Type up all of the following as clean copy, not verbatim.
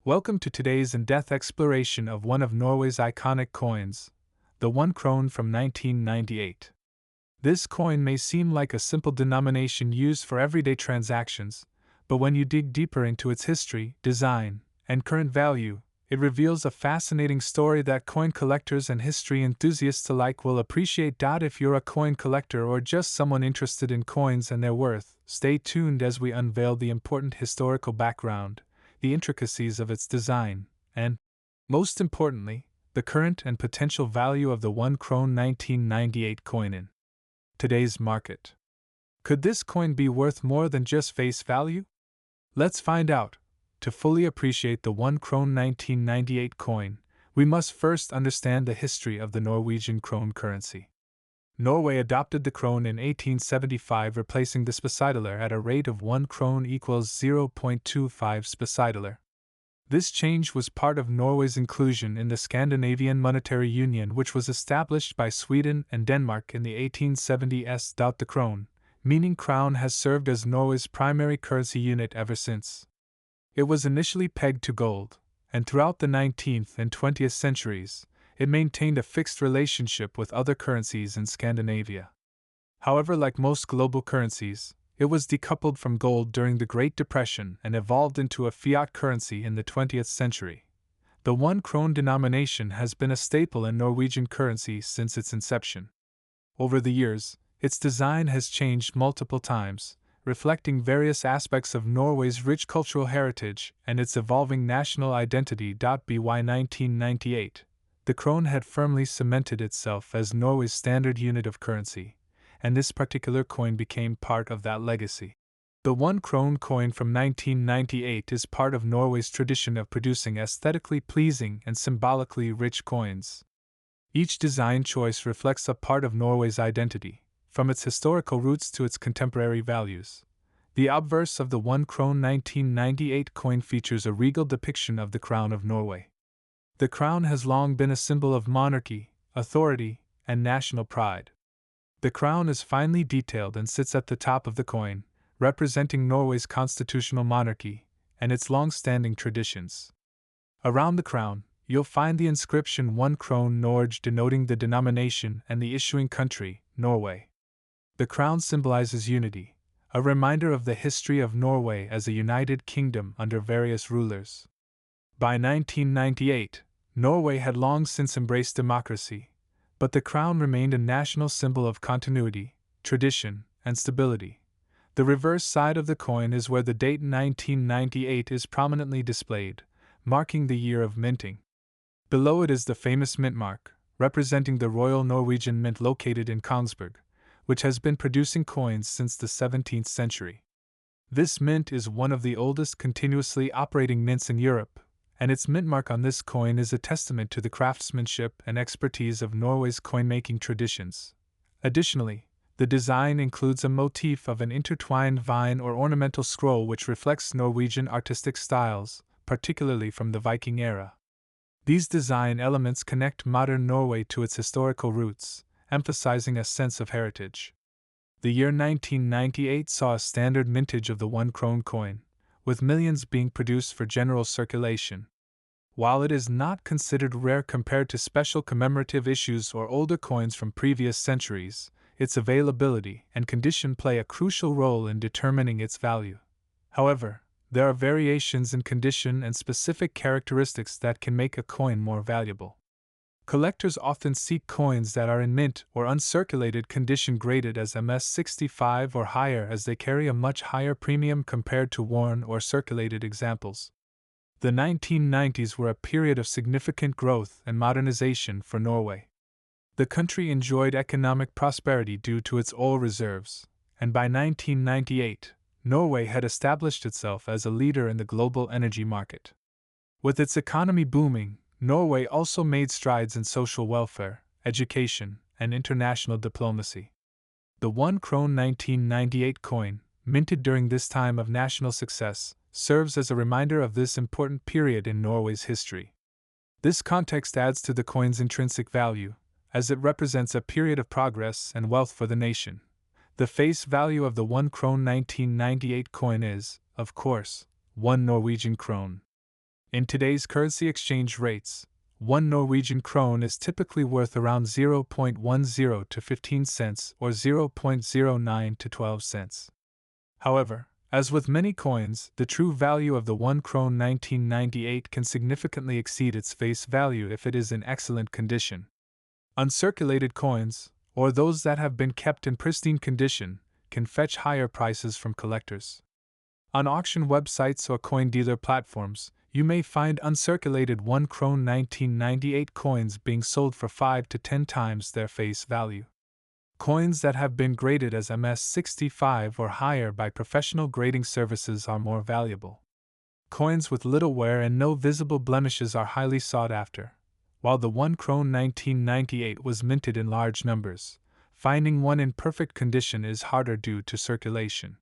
Welcome to today's in-depth exploration of one of Norway's iconic coins, the 1 krone from 1998. This coin may seem like a simple denomination used for everyday transactions, but when you dig deeper into its history, design, and current value, it reveals a fascinating story that coin collectors and history enthusiasts alike will appreciate. If you're a coin collector or just someone interested in coins and their worth, stay tuned as we unveil the important historical background, the intricacies of its design, and, most importantly, the current and potential value of the 1 krone 1998 coin in today's market. Could this coin be worth more than just face value? Let's find out. To fully appreciate the 1 krone 1998 coin, we must first understand the history of the Norwegian krone currency. Norway adopted the krone in 1875, replacing the spesideler at a rate of 1 krone equals 0.25 spesideler. This change was part of Norway's inclusion in the Scandinavian Monetary Union, which was established by Sweden and Denmark in the 1870s. The krone, meaning crown, has served as Norway's primary currency unit ever since. It was initially pegged to gold, and throughout the 19th and 20th centuries, it maintained a fixed relationship with other currencies in Scandinavia. However, like most global currencies, it was decoupled from gold during the Great Depression and evolved into a fiat currency in the 20th century. The 1 krone denomination has been a staple in Norwegian currency since its inception. Over the years, its design has changed multiple times, reflecting various aspects of Norway's rich cultural heritage and its evolving national identity. By 1998, the krone had firmly cemented itself as Norway's standard unit of currency, and this particular coin became part of that legacy. The 1 krone coin from 1998 is part of Norway's tradition of producing aesthetically pleasing and symbolically rich coins. Each design choice reflects a part of Norway's identity, from its historical roots to its contemporary values. The obverse of the 1 krone 1998 coin features a regal depiction of the crown of Norway. The crown has long been a symbol of monarchy, authority, and national pride. The crown is finely detailed and sits at the top of the coin, representing Norway's constitutional monarchy and its long-standing traditions. Around the crown, you'll find the inscription 1 krone Norge, denoting the denomination and the issuing country, Norway. The crown symbolizes unity, a reminder of the history of Norway as a united kingdom under various rulers. By 1998, Norway had long since embraced democracy, but the crown remained a national symbol of continuity, tradition, and stability. The reverse side of the coin is where the date 1998 is prominently displayed, marking the year of minting. Below it is the famous mint mark, representing the Royal Norwegian Mint located in Kongsberg, which has been producing coins since the 17th century. This mint is one of the oldest continuously operating mints in Europe, and its mint mark on this coin is a testament to the craftsmanship and expertise of Norway's coin-making traditions. Additionally, the design includes a motif of an intertwined vine or ornamental scroll which reflects Norwegian artistic styles, particularly from the Viking era. These design elements connect modern Norway to its historical roots, emphasizing a sense of heritage. The year 1998 saw a standard mintage of the 1 krone coin, with millions being produced for general circulation. While it is not considered rare compared to special commemorative issues or older coins from previous centuries, its availability and condition play a crucial role in determining its value. However, there are variations in condition and specific characteristics that can make a coin more valuable. Collectors often seek coins that are in mint or uncirculated condition, graded as MS65 or higher, as they carry a much higher premium compared to worn or circulated examples. The 1990s were a period of significant growth and modernization for Norway. The country enjoyed economic prosperity due to its oil reserves, and by 1998, Norway had established itself as a leader in the global energy market. With its economy booming, Norway also made strides in social welfare, education, and international diplomacy. The 1 krone 1998 coin, minted during this time of national success, serves as a reminder of this important period in Norway's history. This context adds to the coin's intrinsic value, as it represents a period of progress and wealth for the nation. The face value of the 1 krone 1998 coin is, of course, 1 Norwegian krone. In today's currency exchange rates, 1 Norwegian krone is typically worth around 0.10 to 15 cents or 0.09 to 12 cents. However, as with many coins, the true value of the 1 krone 1998 can significantly exceed its face value if it is in excellent condition. Uncirculated coins, or those that have been kept in pristine condition, can fetch higher prices from collectors. On auction websites or coin dealer platforms, you may find uncirculated 1 krone 1998 coins being sold for 5 to 10 times their face value. Coins that have been graded as MS65 or higher by professional grading services are more valuable. Coins with little wear and no visible blemishes are highly sought after. While the 1 krone 1998 was minted in large numbers, finding one in perfect condition is harder due to circulation.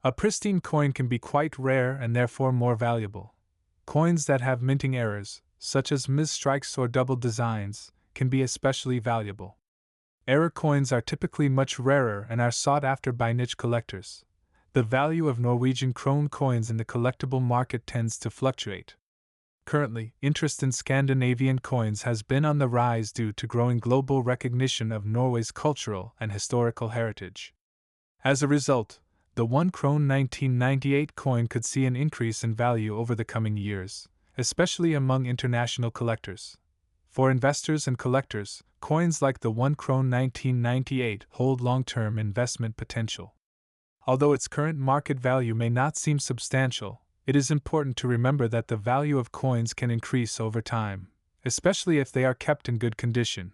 A pristine coin can be quite rare and therefore more valuable. Coins that have minting errors, such as misstrikes or double designs, can be especially valuable. Error coins are typically much rarer and are sought after by niche collectors. The value of Norwegian krone coins in the collectible market tends to fluctuate. Currently, interest in Scandinavian coins has been on the rise due to growing global recognition of Norway's cultural and historical heritage. As a result, the 1 krone 1998 coin could see an increase in value over the coming years, especially among international collectors. For investors and collectors, coins like the 1 krone 1998 hold long-term investment potential. Although its current market value may not seem substantial, it is important to remember that the value of coins can increase over time, especially if they are kept in good condition.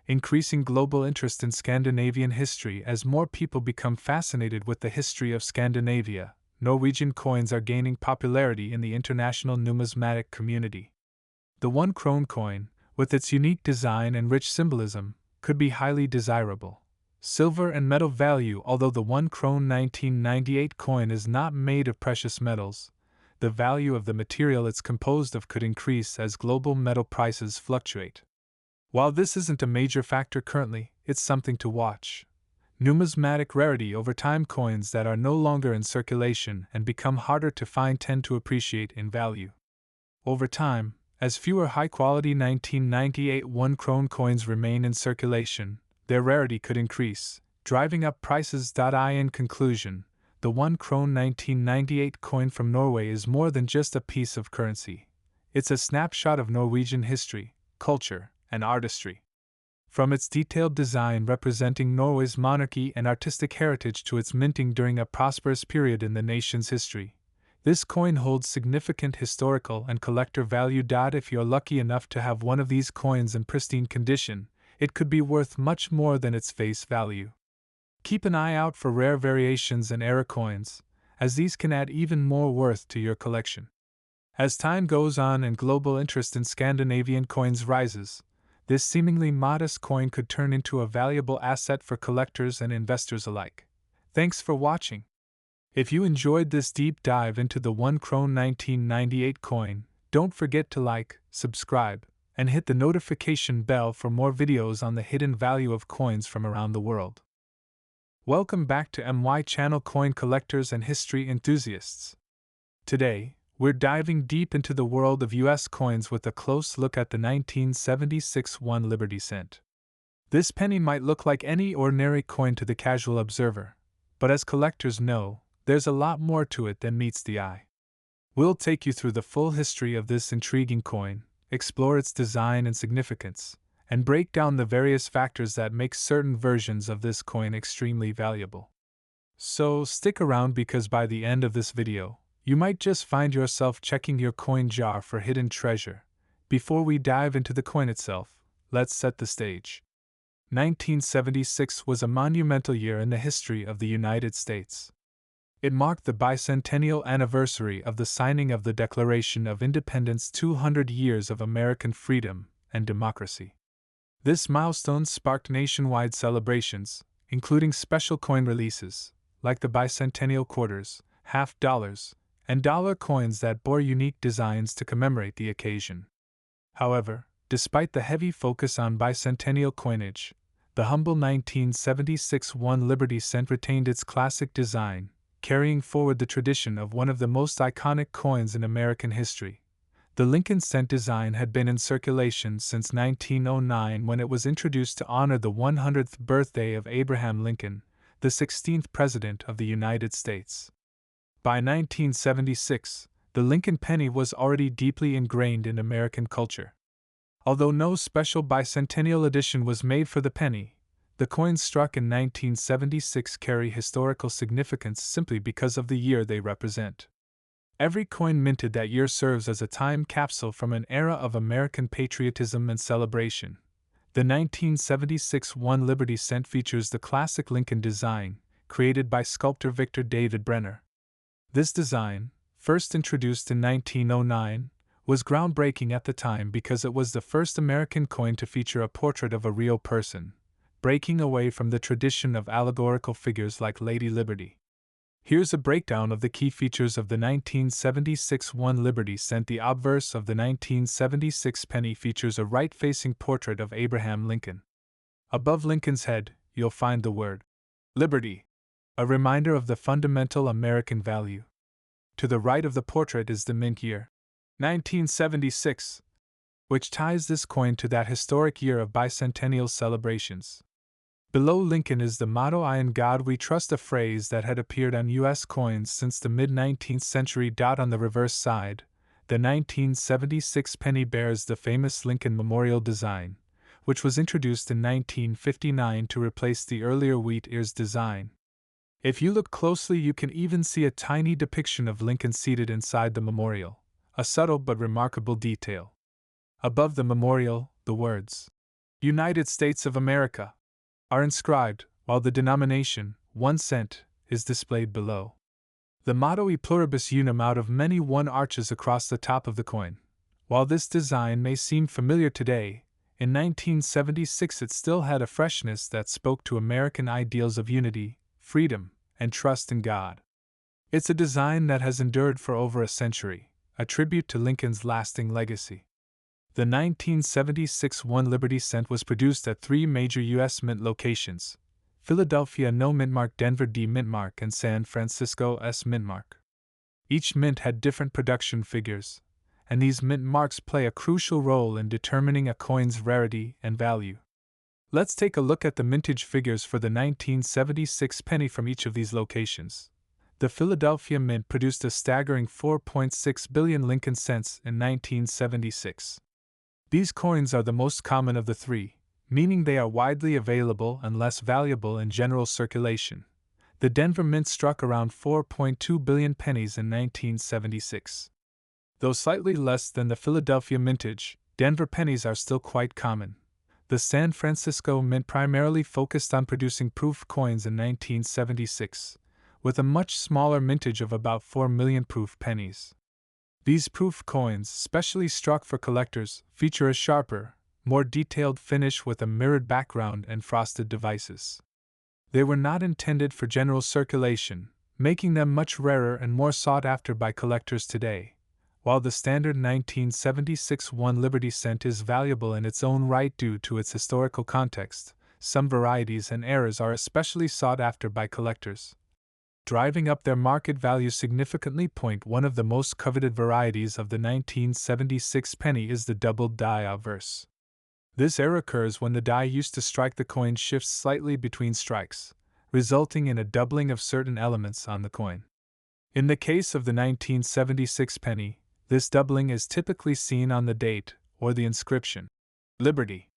Increasing global interest in Scandinavian history. As more people become fascinated with the history of Scandinavia, Norwegian coins are gaining popularity in the international numismatic community. The 1 krone coin, with its unique design and rich symbolism, could be highly desirable. Silver and metal value. Although the 1 krone 1998 coin is not made of precious metals, the value of the material it's composed of could increase as global metal prices fluctuate. While this isn't a major factor currently, it's something to watch. Numismatic rarity. Over time, coins that are no longer in circulation and become harder to find tend to appreciate in value. Over time, as fewer high-quality 1998 1 krone coins remain in circulation, their rarity could increase, driving up prices. In conclusion, the 1 krone 1998 coin from Norway is more than just a piece of currency. It's a snapshot of Norwegian history, culture, and artistry. From its detailed design representing Norway's monarchy and artistic heritage to its minting during a prosperous period in the nation's history, this coin holds significant historical and collector value. If you're lucky enough to have one of these coins in pristine condition, it could be worth much more than its face value. Keep an eye out for rare variations and error coins, as these can add even more worth to your collection. As time goes on and global interest in Scandinavian coins rises, this seemingly modest coin could turn into a valuable asset for collectors and investors alike. Thanks for watching. If you enjoyed this deep dive into the 1 krone 1998 coin, don't forget to like, subscribe, and hit the notification bell for more videos on the hidden value of coins from around the world. Welcome back to MY Channel, coin collectors and history enthusiasts. Today, we're diving deep into the world of US coins with a close look at the 1976 1 Liberty cent. This penny might look like any ordinary coin to the casual observer, but as collectors know, there's a lot more to it than meets the eye. We'll take you through the full history of this intriguing coin, explore its design and significance, and break down the various factors that make certain versions of this coin extremely valuable. So stick around, because by the end of this video, you might just find yourself checking your coin jar for hidden treasure. Before we dive into the coin itself, let's set the stage. 1976 was a monumental year in the history of the United States. It marked the bicentennial anniversary of the signing of the Declaration of Independence, 200 years of American freedom and democracy. This milestone sparked nationwide celebrations, including special coin releases, like the bicentennial quarters, half dollars, and dollar coins that bore unique designs to commemorate the occasion. However, despite the heavy focus on bicentennial coinage, the humble 1976 1 Liberty cent retained its classic design, carrying forward the tradition of one of the most iconic coins in American history. The Lincoln cent design had been in circulation since 1909 when it was introduced to honor the 100th birthday of Abraham Lincoln, the 16th President of the United States. By 1976, the Lincoln penny was already deeply ingrained in American culture. Although no special bicentennial edition was made for the penny, the coins struck in 1976 carry historical significance simply because of the year they represent. Every coin minted that year serves as a time capsule from an era of American patriotism and celebration. The 1976 1 Liberty cent features the classic Lincoln design, created by sculptor Victor David Brenner. This design, first introduced in 1909, was groundbreaking at the time because it was the first American coin to feature a portrait of a real person, breaking away from the tradition of allegorical figures like Lady Liberty. Here's a breakdown of the key features of the 1976 1 Liberty cent. The obverse of the 1976 penny features a right-facing portrait of Abraham Lincoln. Above Lincoln's head, you'll find the word Liberty, a reminder of the fundamental American value. To the right of the portrait is the mint year, 1976, which ties this coin to that historic year of bicentennial celebrations. Below Lincoln is the motto "I in God We Trust," a phrase that had appeared on U.S. coins since the mid-19th century. On the reverse side, the 1976 penny bears the famous Lincoln Memorial design, which was introduced in 1959 to replace the earlier wheat ears design. If you look closely, you can even see a tiny depiction of Lincoln seated inside the memorial, a subtle but remarkable detail. Above the memorial, the words, "United States of America," are inscribed, while the denomination, 1 cent, is displayed below. The motto "E pluribus unum" out of many one arches across the top of the coin. While this design may seem familiar today, in 1976 it still had a freshness that spoke to American ideals of unity, freedom, and trust in God. It's a design that has endured for over a century, a tribute to Lincoln's lasting legacy. The 1976 1 Liberty cent was produced at 3 major U.S. mint locations: Philadelphia No Mintmark, Denver D Mintmark, and San Francisco S Mintmark. Each mint had different production figures, and these mint marks play a crucial role in determining a coin's rarity and value. Let's take a look at the mintage figures for the 1976 penny from each of these locations. The Philadelphia Mint produced a staggering 4.6 billion Lincoln cents in 1976. These coins are the most common of the three, meaning they are widely available and less valuable in general circulation. The Denver Mint struck around 4.2 billion pennies in 1976. Though slightly less than the Philadelphia mintage, Denver pennies are still quite common. The San Francisco Mint primarily focused on producing proof coins in 1976, with a much smaller mintage of about 4 million proof pennies. These proof coins, specially struck for collectors, feature a sharper, more detailed finish with a mirrored background and frosted devices. They were not intended for general circulation, making them much rarer and more sought after by collectors today. While the standard 1976 1 Liberty cent is valuable in its own right due to its historical context, some varieties and eras are especially sought after by collectors, driving up their market value significantly. One of the most coveted varieties of the 1976 penny is the doubled die obverse. This error occurs when the die used to strike the coin shifts slightly between strikes, resulting in a doubling of certain elements on the coin. In the case of the 1976 penny, this doubling is typically seen on the date or the inscription, Liberty.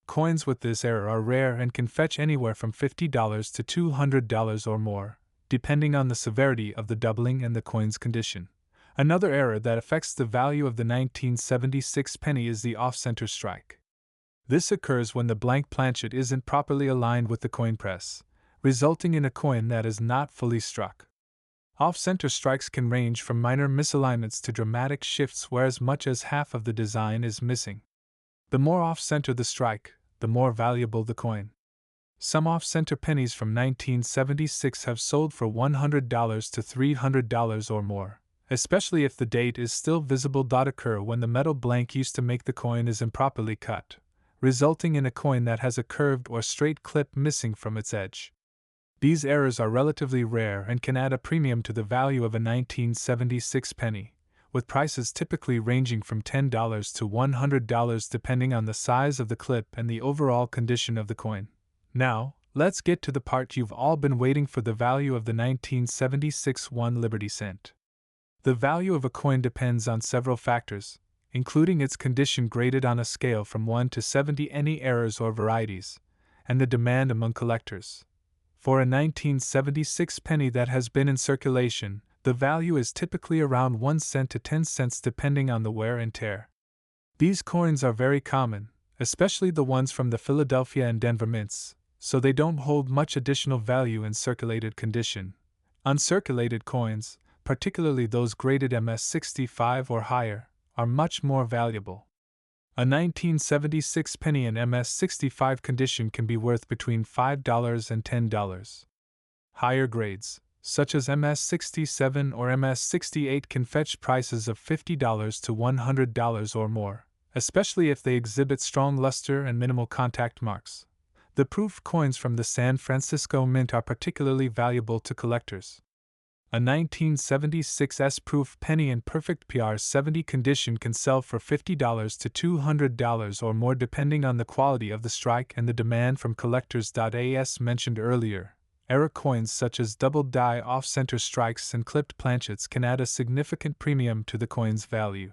Coins with this error are rare and can fetch anywhere from $50 to $200 or more, depending on the severity of the doubling and the coin's condition. Another error that affects the value of the 1976 penny is the off-center strike. This occurs when the blank planchet isn't properly aligned with the coin press, resulting in a coin that is not fully struck. Off-center strikes can range from minor misalignments to dramatic shifts where as much as half of the design is missing. The more off-center the strike, the more valuable the coin. Some off-center pennies from 1976 have sold for $100 to $300 or more, especially if the date is still visible. Occur when the metal blank used to make the coin is improperly cut, resulting in a coin that has a curved or straight clip missing from its edge. These errors are relatively rare and can add a premium to the value of a 1976 penny, with prices typically ranging from $10 to $100 depending on the size of the clip and the overall condition of the coin. Now, let's get to the part you've all been waiting for: the value of the 1976 1 Liberty cent. The value of a coin depends on several factors, including its condition graded on a scale from 1 to 70, any errors or varieties, and the demand among collectors. For a 1976 penny that has been in circulation, the value is typically around 1 cent to 10 cents depending on the wear and tear. These coins are very common, especially the ones from the Philadelphia and Denver mints, so they don't hold much additional value in circulated condition. Uncirculated coins, particularly those graded MS-65 or higher, are much more valuable. A 1976 penny in MS-65 condition can be worth between $5 and $10. Higher grades, such as MS-67 or MS-68, can fetch prices of $50 to $100 or more, especially if they exhibit strong luster and minimal contact marks. The proof coins from the San Francisco Mint are particularly valuable to collectors. A 1976 S-proof penny in perfect PR-70 condition can sell for $50 to $200 or more depending on the quality of the strike and the demand from collectors. As mentioned earlier, error coins such as double die off-center strikes and clipped planchets can add a significant premium to the coin's value.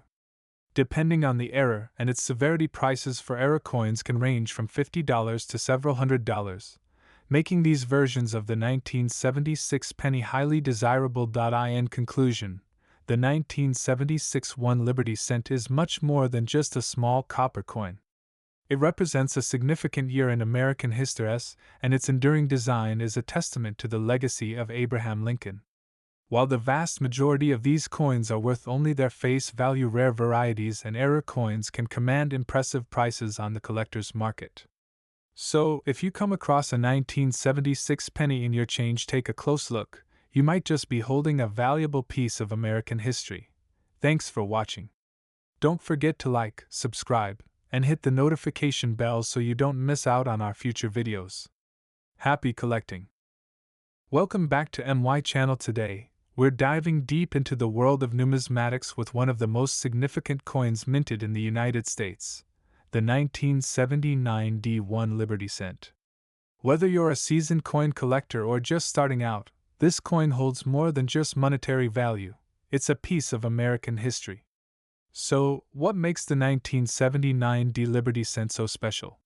Depending on the error and its severity, prices for error coins can range from $50 to several $100s, making these versions of the 1976 penny highly desirable. In conclusion, the 1976 1 Liberty cent is much more than just a small copper coin. It represents a significant year in American history, and its enduring design is a testament to the legacy of Abraham Lincoln. While the vast majority of these coins are worth only their face value, rare varieties and error coins can command impressive prices on the collector's market. So, if you come across a 1976 penny in your change, take a close look. You might just be holding a valuable piece of American history. Thanks for watching. Don't forget to like, subscribe, and hit the notification bell so you don't miss out on our future videos. Happy collecting! Welcome back to MY Channel. Today, we're diving deep into the world of numismatics with one of the most significant coins minted in the United States, the 1979 D1 Liberty cent. Whether you're a seasoned coin collector or just starting out, this coin holds more than just monetary value. It's a piece of American history. So, what makes the 1979 D Liberty cent so special?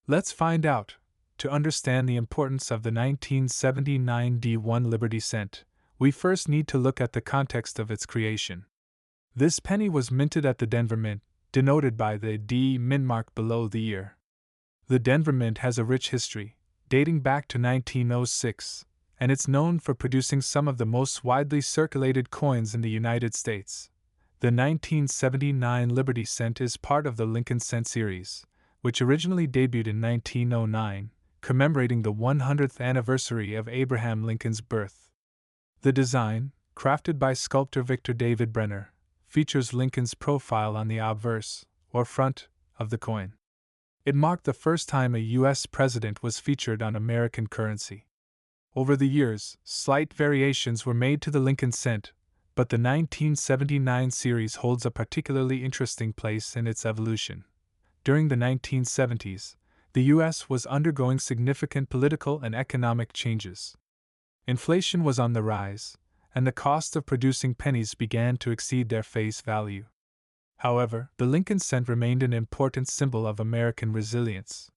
Let's find out. To understand the importance of the 1979 D1 Liberty cent, we first need to look at the context of its creation. This penny was minted at the Denver Mint, denoted by the D mint mark below the year. The Denver Mint has a rich history, dating back to 1906, and it's known for producing some of the most widely circulated coins in the United States. The 1979 Liberty cent is part of the Lincoln cent series, which originally debuted in 1909, commemorating the 100th anniversary of Abraham Lincoln's birth. The design, crafted by sculptor Victor David Brenner, features Lincoln's profile on the obverse, or front, of the coin. It marked the first time a U.S. president was featured on American currency. Over the years, slight variations were made to the Lincoln cent, but the 1979 series holds a particularly interesting place in its evolution. During the 1970s, the U.S. was undergoing significant political and economic changes. Inflation was on the rise, and the cost of producing pennies began to exceed their face value. However, the Lincoln cent remained an important symbol of American resilience.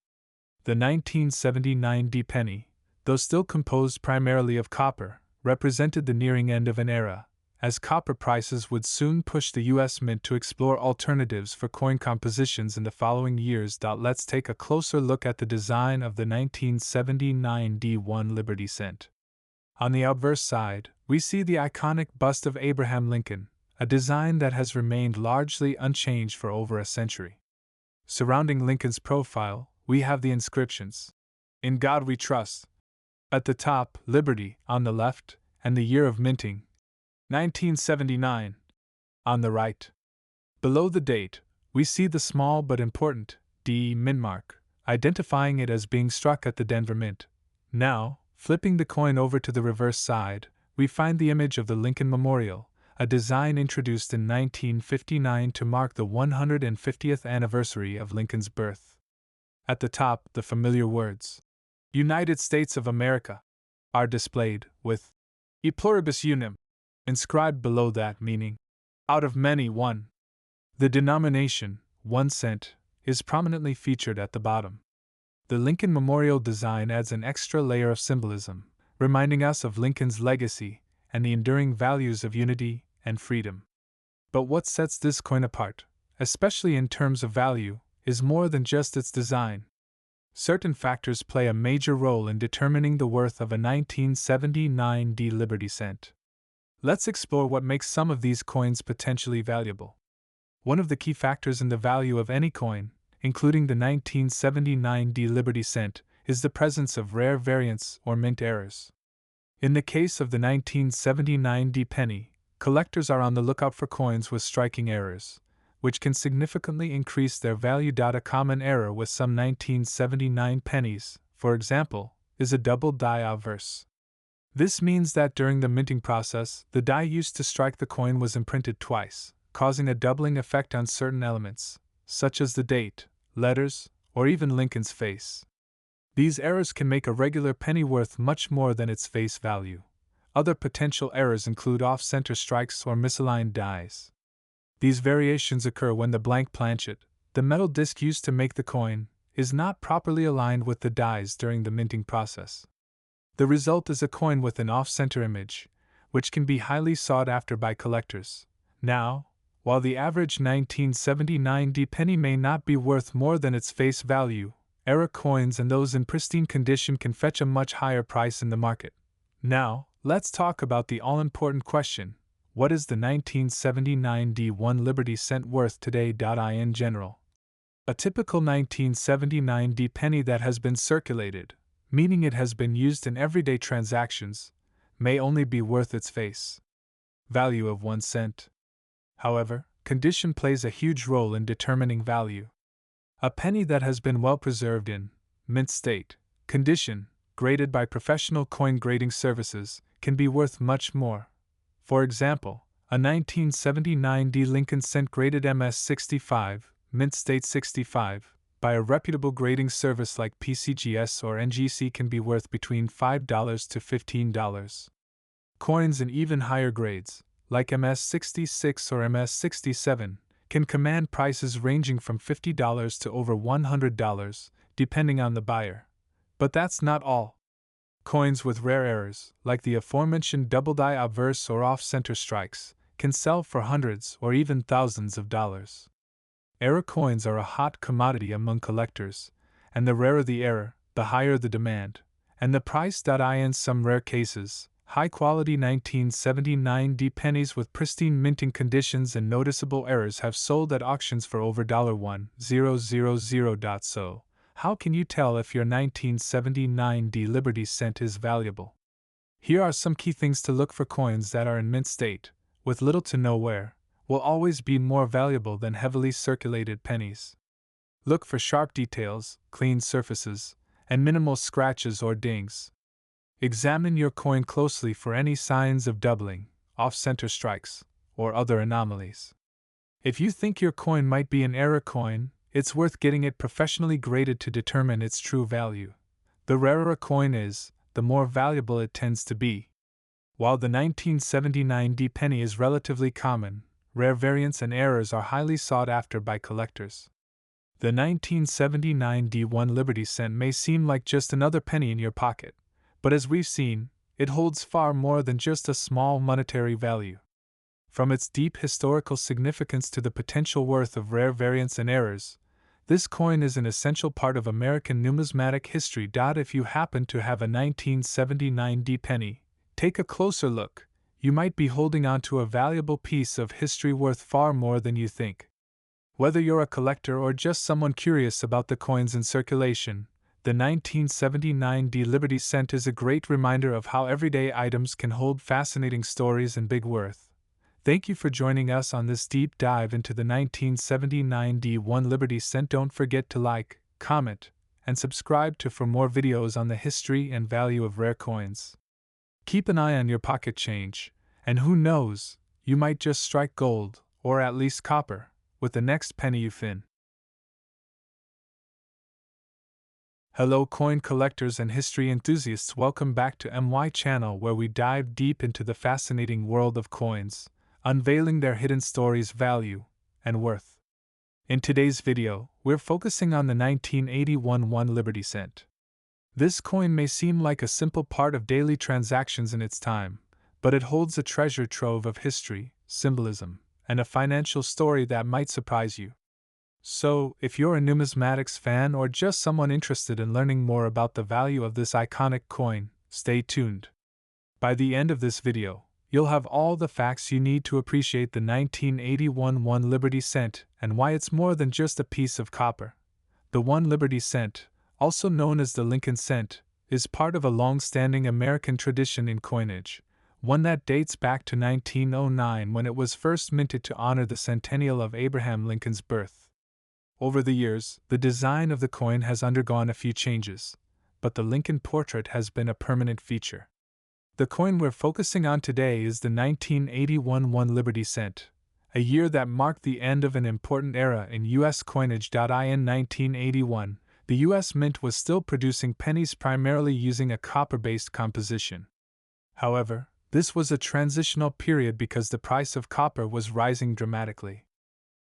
The 1979 D penny, though still composed primarily of copper, represented the nearing end of an era, as copper prices would soon push the U.S. Mint to explore alternatives for coin compositions in the following years. Let's take a closer look at the design of the 1979 D1 Liberty cent. On the obverse side, we see the iconic bust of Abraham Lincoln, a design that has remained largely unchanged for over a century. Surrounding Lincoln's profile, we have the inscriptions, "In God We Trust." At the top, Liberty, on the left, and the year of minting, 1979, on the right. Below the date, we see the small but important D mint mark, identifying it as being struck at the Denver Mint. Now, flipping the coin over to the reverse side, we find the image of the Lincoln Memorial, a design introduced in 1959 to mark the 150th anniversary of Lincoln's birth. At the top, the familiar words, United States of America, are displayed, with E pluribus unum inscribed below that, meaning, out of many, one. The denomination, 1 cent, is prominently featured at the bottom. The Lincoln Memorial design adds an extra layer of symbolism, reminding us of Lincoln's legacy and the enduring values of unity and freedom. But what sets this coin apart, especially in terms of value, is more than just its design. Certain factors play a major role in determining the worth of a 1979 Liberty cent. Let's explore what makes some of these coins potentially valuable. One of the key factors in the value of any coin, including the 1979 Liberty cent, is the presence of rare variants or mint errors. In the case of the 1979 penny, collectors are on the lookout for coins with striking errors, which can significantly increase their value. A common error with some 1979 pennies, for example, is a double die obverse. This means that during the minting process, the die used to strike the coin was imprinted twice, causing a doubling effect on certain elements, such as the date, letters, or even Lincoln's face. These errors can make a regular penny worth much more than its face value. Other potential errors include off-center strikes or misaligned dies. These variations occur when the blank planchet, the metal disc used to make the coin, is not properly aligned with the dies during the minting process. The result is a coin with an off-center image, which can be highly sought after by collectors. Now, while the average 1979 penny may not be worth more than its face value, error coins and those in pristine condition can fetch a much higher price in the market. Now, let's talk about the all-important question: what is the 1979 1 Liberty cent worth today? In general, a typical 1979 penny that has been circulated, meaning it has been used in everyday transactions, may only be worth its face value of 1 cent. However, condition plays a huge role in determining value. A penny that has been well preserved in mint state condition, graded by professional coin grading services, can be worth much more. For example, a 1979 Lincoln cent graded MS65, mint state 65, by a reputable grading service like PCGS or NGC can be worth between $5 to $15. Coins in even higher grades, like MS66 or MS67, can command prices ranging from $50 to over $100, depending on the buyer. But that's not all. Coins with rare errors, like the aforementioned double die obverse or off-center strikes, can sell for hundreds or even thousands of dollars. Error coins are a hot commodity among collectors, and the rarer the error, the higher the demand, and the price. In some rare cases, high-quality 1979 pennies with pristine minting conditions and noticeable errors have sold at auctions for over $1,000. So, how can you tell if your 1979 Liberty cent is valuable? Here are some key things to look for. Coins that are in mint state, with little to no wear, will always be more valuable than heavily circulated pennies. Look for sharp details, clean surfaces, and minimal scratches or dings. Examine your coin closely for any signs of doubling, off-center strikes, or other anomalies. If you think your coin might be an error coin, it's worth getting it professionally graded to determine its true value. The rarer a coin is, the more valuable it tends to be. While the 1979 penny is relatively common, rare variants and errors are highly sought after by collectors. The 1979 1 Liberty cent may seem like just another penny in your pocket, but as we've seen, it holds far more than just a small monetary value. From its deep historical significance to the potential worth of rare variants and errors, this coin is an essential part of American numismatic history. If you happen to have a 1979 penny, take a closer look. You might be holding on to a valuable piece of history worth far more than you think. Whether you're a collector or just someone curious about the coins in circulation, the 1979 Liberty cent is a great reminder of how everyday items can hold fascinating stories and big worth. Thank you for joining us on this deep dive into the 1979 1 Liberty cent. Don't forget to like, comment, and subscribe for more videos on the history and value of rare coins. Keep an eye on your pocket change, and who knows, you might just strike gold, or at least copper, with the next penny you fin. Hello coin collectors and history enthusiasts, welcome back to MY channel where we dive deep into the fascinating world of coins, unveiling their hidden stories, value, and worth. In today's video, we're focusing on the 1981 1 Liberty Cent. This coin may seem like a simple part of daily transactions in its time, but it holds a treasure trove of history, symbolism, and a financial story that might surprise you. So, if you're a numismatics fan or just someone interested in learning more about the value of this iconic coin, stay tuned. By the end of this video, you'll have all the facts you need to appreciate the 1981 1 Liberty Cent and why it's more than just a piece of copper. The 1 Liberty Cent, also known as the Lincoln Cent, is part of a long-standing American tradition in coinage, one that dates back to 1909 when it was first minted to honor the centennial of Abraham Lincoln's birth. Over the years, the design of the coin has undergone a few changes, but the Lincoln portrait has been a permanent feature. The coin we're focusing on today is the 1981 1 Liberty Cent, a year that marked the end of an important era in U.S. coinage. In 1981, the U.S. Mint was still producing pennies primarily using a copper-based composition. However, this was a transitional period because the price of copper was rising dramatically.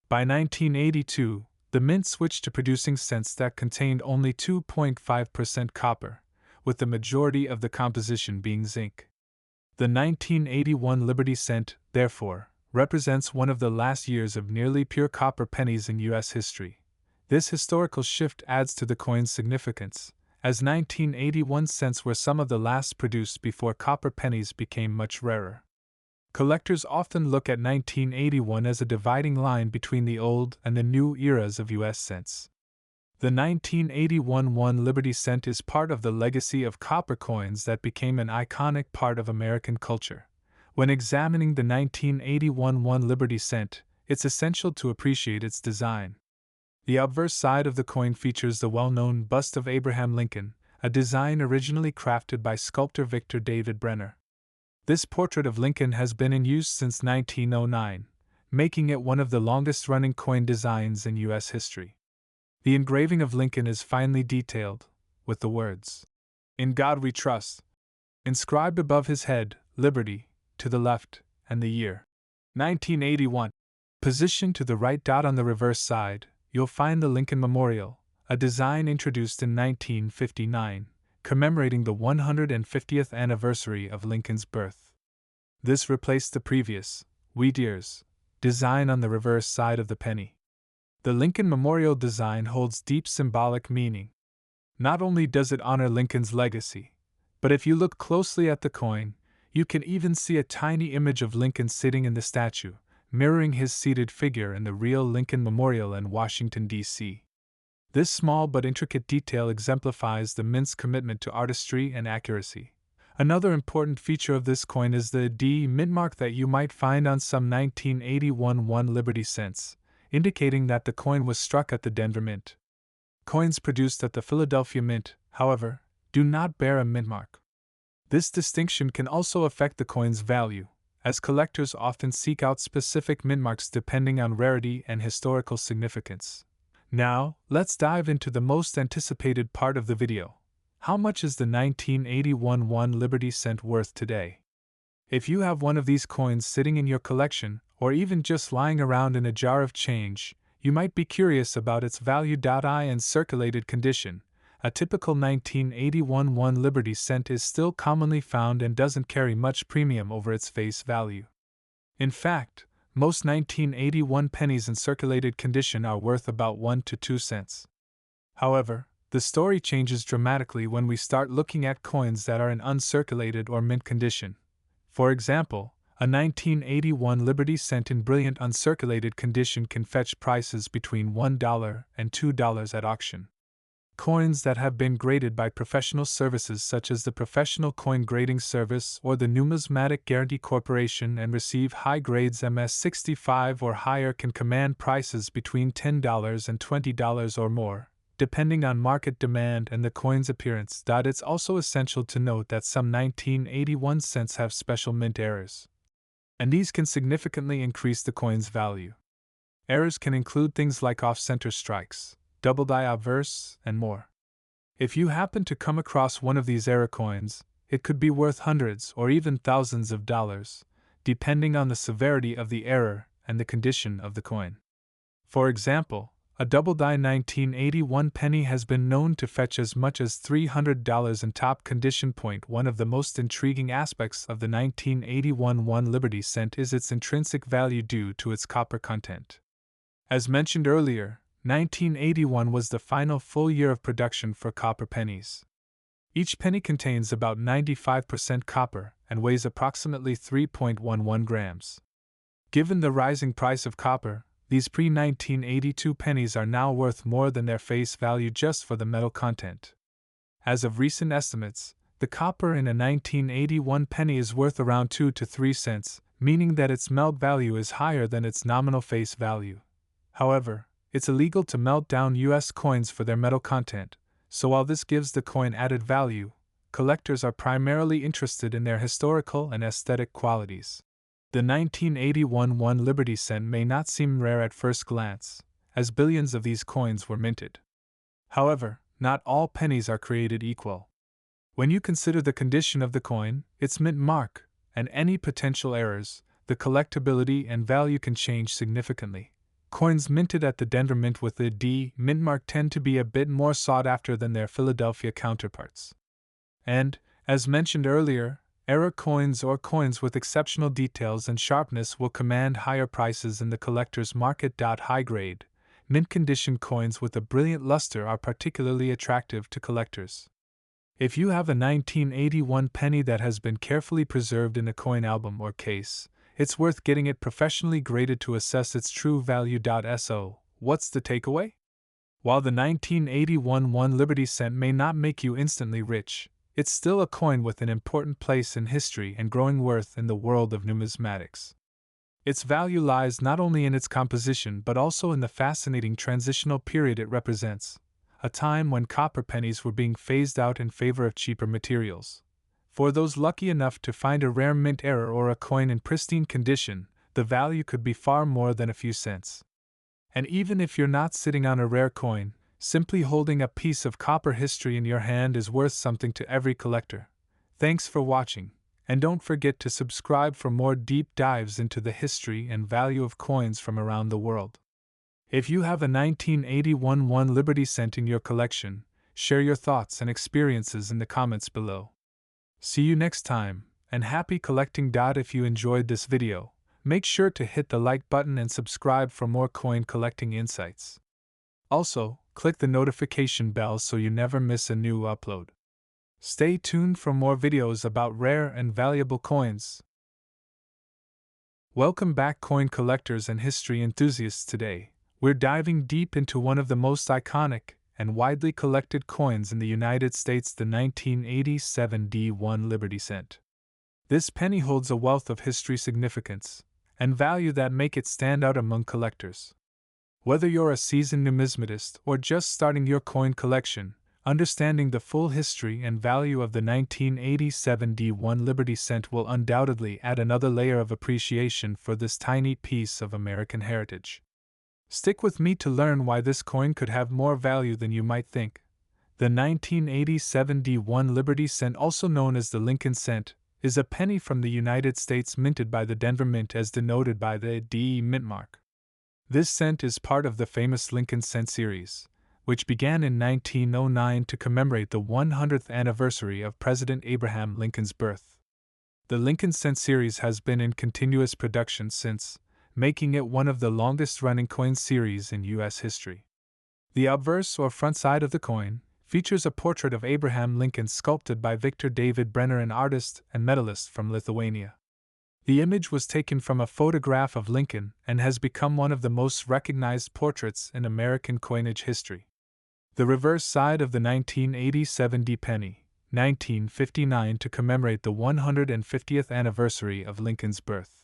By 1982, the Mint switched to producing cents that contained only 2.5% copper, with the majority of the composition being zinc. The 1981 Liberty Cent, therefore, represents one of the last years of nearly pure copper pennies in U.S. history. This historical shift adds to the coin's significance, as 1981 cents were some of the last produced before copper pennies became much rarer. Collectors often look at 1981 as a dividing line between the old and the new eras of U.S. cents. The 1981 1 Liberty Cent is part of the legacy of copper coins that became an iconic part of American culture. When examining the 1981 1 Liberty Cent, it's essential to appreciate its design. The obverse side of the coin features the well-known bust of Abraham Lincoln, a design originally crafted by sculptor Victor David Brenner. This portrait of Lincoln has been in use since 1909, making it one of the longest-running coin designs in U.S. history. The engraving of Lincoln is finely detailed, with the words, "In God We Trust," inscribed above his head, Liberty, to the left, and the year 1981. Positioned to the right. On the reverse side, you'll find the Lincoln Memorial, a design introduced in 1959, commemorating the 150th anniversary of Lincoln's birth. This replaced the previous, Wheat Ears, design on the reverse side of the penny. The Lincoln Memorial design holds deep symbolic meaning. Not only does it honor Lincoln's legacy, but if you look closely at the coin, you can even see a tiny image of Lincoln sitting in the statue, mirroring his seated figure in the real Lincoln Memorial in Washington, D.C. This small but intricate detail exemplifies the Mint's commitment to artistry and accuracy. Another important feature of this coin is the D Mint mark that you might find on some 1981 1 Liberty Cents, indicating that the coin was struck at the Denver Mint. Coins produced at the Philadelphia Mint, however, do not bear a mint mark. This distinction can also affect the coin's value, as collectors often seek out specific mint marks depending on rarity and historical significance. Now, let's dive into the most anticipated part of the video. How much is the 1981 1 Liberty Cent worth today? If you have one of these coins sitting in your collection, or even just lying around in a jar of change, you might be curious about its value. In circulated condition, a typical 1981 1 Liberty Cent is still commonly found and doesn't carry much premium over its face value. In fact, most 1981 pennies in circulated condition are worth about 1 to 2 cents. However, the story changes dramatically when we start looking at coins that are in uncirculated or mint condition. For example, a 1981 Liberty Cent in brilliant uncirculated condition can fetch prices between $1 and $2 at auction. Coins that have been graded by professional services such as the Professional Coin Grading Service or the Numismatic Guarantee Corporation and receive high grades MS65 or higher can command prices between $10 and $20 or more, depending on market demand and the coin's appearance. It's also essential to note that some 1981 cents have special mint errors. and these can significantly increase the coin's value. Errors can include things like off-center strikes, double die obverse, and more. If you happen to come across one of these error coins, it could be worth hundreds or even thousands of dollars, depending on the severity of the error and the condition of the coin. For example, a double die 1981 penny has been known to fetch as much as $300 in top condition. One of the most intriguing aspects of the 1981 1 Liberty cent is its intrinsic value due to its copper content. As mentioned earlier, 1981 was the final full year of production for copper pennies. Each penny contains about 95% copper and weighs approximately 3.11 grams. Given the rising price of copper, these pre-1982 pennies are now worth more than their face value just for the metal content. As of recent estimates, the copper in a 1981 penny is worth around 2 to 3 cents, meaning that its melt value is higher than its nominal face value. However, it's illegal to melt down US coins for their metal content, so while this gives the coin added value, collectors are primarily interested in their historical and aesthetic qualities. The 1981 1 Liberty cent may not seem rare at first glance, as billions of these coins were minted. However, not all pennies are created equal. When you consider the condition of the coin, its mint mark, and any potential errors, the collectability and value can change significantly. Coins minted at the Denver Mint with the D mint mark tend to be a bit more sought after than their Philadelphia counterparts. And, as mentioned earlier, error coins or coins with exceptional details and sharpness will command higher prices in the collector's market. High-grade, mint-condition coins with a brilliant luster are particularly attractive to collectors. If you have a 1981 penny that has been carefully preserved in a coin album or case, it's worth getting it professionally graded to assess its true value. So, what's the takeaway? While the 1981 1 Liberty cent may not make you instantly rich, it's still a coin with an important place in history and growing worth in the world of numismatics. Its value lies not only in its composition but also in the fascinating transitional period it represents, a time when copper pennies were being phased out in favor of cheaper materials. For those lucky enough to find a rare mint error or a coin in pristine condition, the value could be far more than a few cents. And even if you're not sitting on a rare coin, simply holding a piece of copper history in your hand is worth something to every collector. Thanks for watching, and don't forget to subscribe for more deep dives into the history and value of coins from around the world. If you have a 1981 1 Liberty cent in your collection, share your thoughts and experiences in the comments below. See you next time, and happy collecting. If you enjoyed this video, make sure to hit the like button and subscribe for more coin collecting insights. Also, click the notification bell so you never miss a new upload. Stay tuned for more videos about rare and valuable coins. Welcome back, coin collectors and history enthusiasts. Today, we're diving deep into one of the most iconic and widely collected coins in the United States, the 1987 D1 Liberty cent. This penny holds a wealth of history significance and value that make it stand out among collectors. Whether you're a seasoned numismatist or just starting your coin collection, understanding the full history and value of the 1987 D1 Liberty cent will undoubtedly add another layer of appreciation for this tiny piece of American heritage. Stick with me to learn why this coin could have more value than you might think. The 1987 D1 Liberty cent, also known as the Lincoln cent, is a penny from the United States minted by the Denver Mint as denoted by the D mint mark. This cent is part of the famous Lincoln cent series, which began in 1909 to commemorate the 100th anniversary of President Abraham Lincoln's birth. The Lincoln cent series has been in continuous production since, making it one of the longest-running coin series in U.S. history. The obverse or front side of the coin features a portrait of Abraham Lincoln sculpted by Victor David Brenner, an artist and medalist from Lithuania. The image was taken from a photograph of Lincoln and has become one of the most recognized portraits in American coinage history. The reverse side of the 1987 D penny, 1959, to commemorate the 150th anniversary of Lincoln's birth.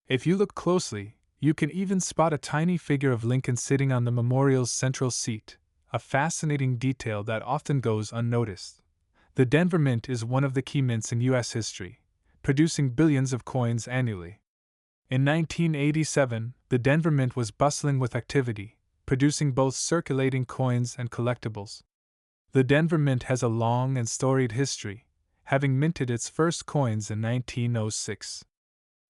If you look closely, you can even spot a tiny figure of Lincoln sitting on the memorial's central seat, a fascinating detail that often goes unnoticed. The Denver Mint is one of the key mints in U.S. history, producing billions of coins annually. In 1987, the Denver Mint was bustling with activity, producing both circulating coins and collectibles. The Denver Mint has a long and storied history, having minted its first coins in 1906.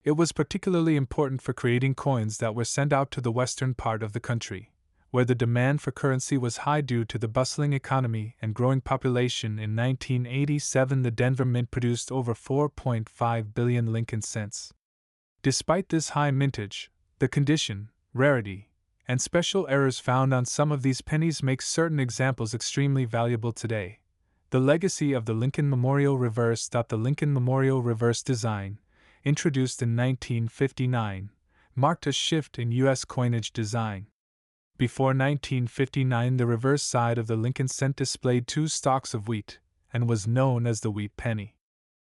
It was particularly important for creating coins that were sent out to the western part of the country, where the demand for currency was high due to the bustling economy and growing population. In 1987, the Denver Mint produced over 4.5 billion Lincoln cents. Despite this high mintage, the condition, rarity, and special errors found on some of these pennies make certain examples extremely valuable today. The legacy of the Lincoln Memorial Reverse. The Lincoln Memorial Reverse design, introduced in 1959, marked a shift in U.S. coinage design. Before 1959, the reverse side of the Lincoln cent displayed two stalks of wheat, and was known as the wheat penny.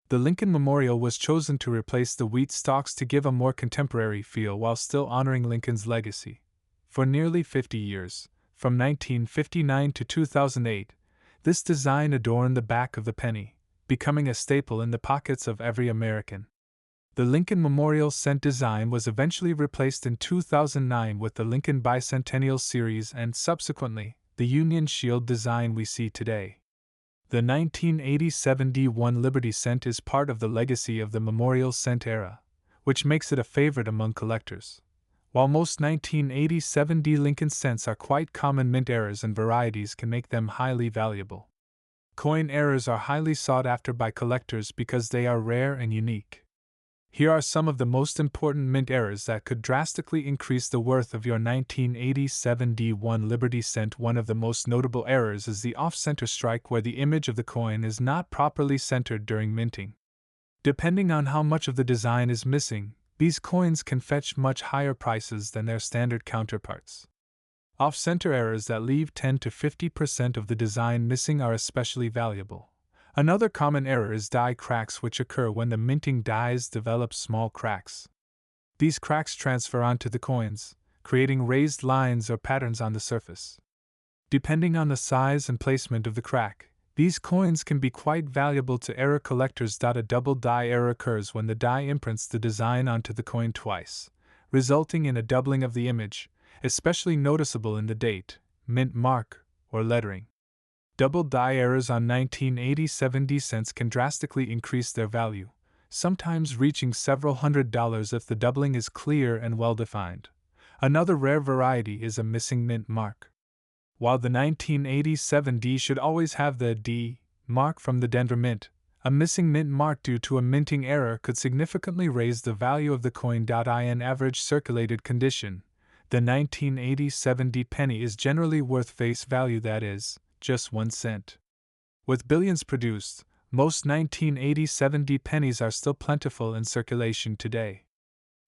The Lincoln Memorial was chosen to replace the wheat stalks to give a more contemporary feel while still honoring Lincoln's legacy. For nearly 50 years, from 1959 to 2008, this design adorned the back of the penny, becoming a staple in the pockets of every American. The Lincoln Memorial Cent design was eventually replaced in 2009 with the Lincoln Bicentennial Series and, subsequently, the Union Shield design we see today. The 1987 D1 Liberty Cent is part of the legacy of the Memorial Cent era, which makes it a favorite among collectors. While most 1987 D Lincoln cents are quite common, mint errors and varieties can make them highly valuable. Coin errors are highly sought after by collectors because they are rare and unique. Here are some of the most important mint errors that could drastically increase the worth of your 1987 D1 Liberty Cent. One of the most notable errors is the off-center strike, where the image of the coin is not properly centered during minting. Depending on how much of the design is missing, these coins can fetch much higher prices than their standard counterparts. Off-center errors that leave 10 to 50% of the design missing are especially valuable. Another common error is die cracks, which occur when the minting dies develop small cracks. These cracks transfer onto the coins, creating raised lines or patterns on the surface. Depending on the size and placement of the crack, these coins can be quite valuable to error collectors. A double die error occurs when the die imprints the design onto the coin twice, resulting in a doubling of the image, especially noticeable in the date, mint mark, or lettering. Double die errors on 1987 D cents can drastically increase their value, sometimes reaching several $100s if the doubling is clear and well defined. Another rare variety is a missing mint mark. While the 1987 D should always have the D mark from the Denver Mint, a missing mint mark due to a minting error could significantly raise the value of the coin. In average circulated condition, the 1987 D penny is generally worth face value, that is, just 1 cent. With billions produced, most 1987 D pennies are still plentiful in circulation today.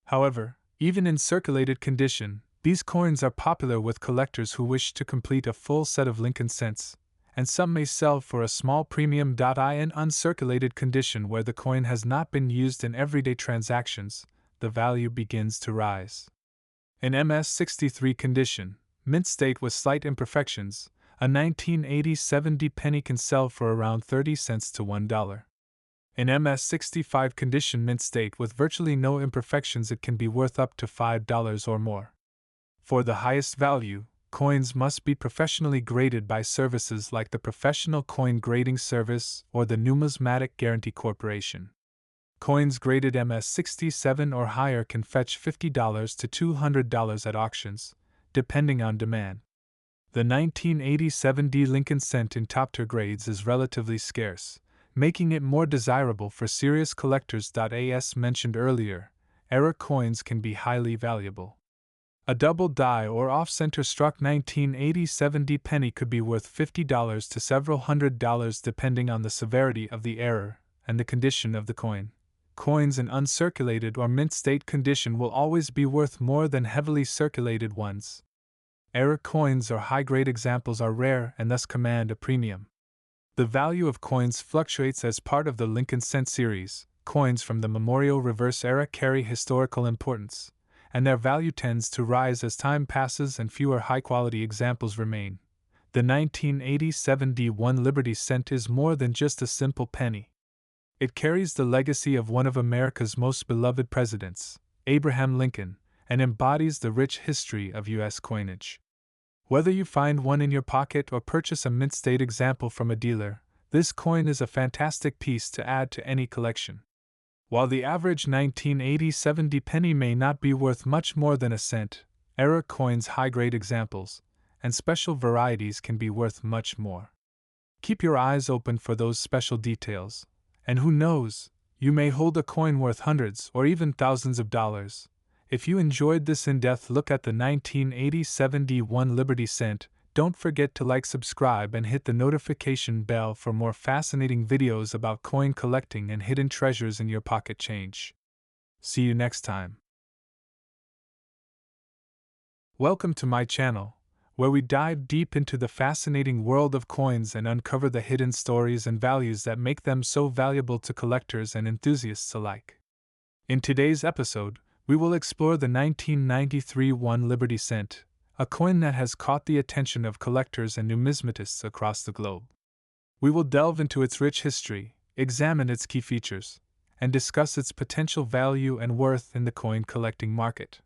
However, even in circulated condition, these coins are popular with collectors who wish to complete a full set of Lincoln cents, and some may sell for a small premium. In uncirculated condition, where the coin has not been used in everyday transactions, the value begins to rise. In MS-63 condition, mint state with slight imperfections, a 1987 D penny can sell for around 30 cents to $1. In MS-65 condition mint state with virtually no imperfections, it can be worth up to $5 or more. For the highest value, coins must be professionally graded by services like the Professional Coin Grading Service or the Numismatic Guarantee Corporation. Coins graded MS-67 or higher can fetch $50 to $200 at auctions, depending on demand. The 1987 D Lincoln cent in top-tier grades is relatively scarce, making it more desirable for serious collectors. As mentioned earlier, error coins can be highly valuable. A double die or off-center struck 1987 D penny could be worth $50 to several $100s depending on the severity of the error and the condition of the coin. Coins in uncirculated or mint state condition will always be worth more than heavily circulated ones. Error coins or high-grade examples are rare and thus command a premium. The value of coins fluctuates as part of the Lincoln Cent series. Coins from the Memorial Reverse era carry historical importance, and their value tends to rise as time passes and fewer high-quality examples remain. The 1987 D1 Liberty Cent is more than just a simple penny. It carries the legacy of one of America's most beloved presidents, Abraham Lincoln, and embodies the rich history of U.S. coinage. Whether you find one in your pocket or purchase a mint-state example from a dealer, this coin is a fantastic piece to add to any collection. While the average 1980 70 penny may not be worth much more than a cent, era coins' high-grade examples and special varieties can be worth much more. Keep your eyes open for those special details, and who knows, you may hold a coin worth hundreds or even thousands of dollars. If you enjoyed this in-depth look at the 1980 71 Liberty Cent, don't forget to like, subscribe, and hit the notification bell for more fascinating videos about coin collecting and hidden treasures in your pocket change. See you next time. Welcome to my channel, where we dive deep into the fascinating world of coins and uncover the hidden stories and values that make them so valuable to collectors and enthusiasts alike. In today's episode, we will explore the 1993 Liberty Cent, a coin that has caught the attention of collectors and numismatists across the globe. We will delve into its rich history, examine its key features, and discuss its potential value and worth in the coin collecting market.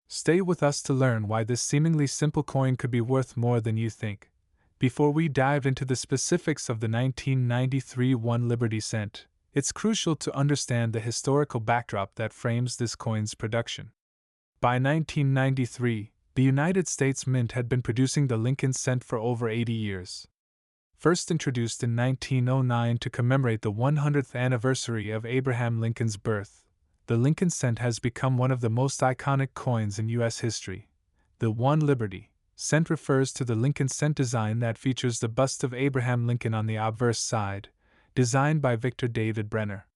Stay with us to learn why this seemingly simple coin could be worth more than you think. Before we dive into the specifics of the 1993 Liberty Cent, it's crucial to understand the historical backdrop that frames this coin's production. By 1993, the United States Mint had been producing the Lincoln Cent for over 80 years. First introduced in 1909 to commemorate the 100th anniversary of Abraham Lincoln's birth, the Lincoln Cent has become one of the most iconic coins in U.S. history. The Liberty Cent refers to the Lincoln Cent design that features the bust of Abraham Lincoln on the obverse side, designed by Victor David Brenner.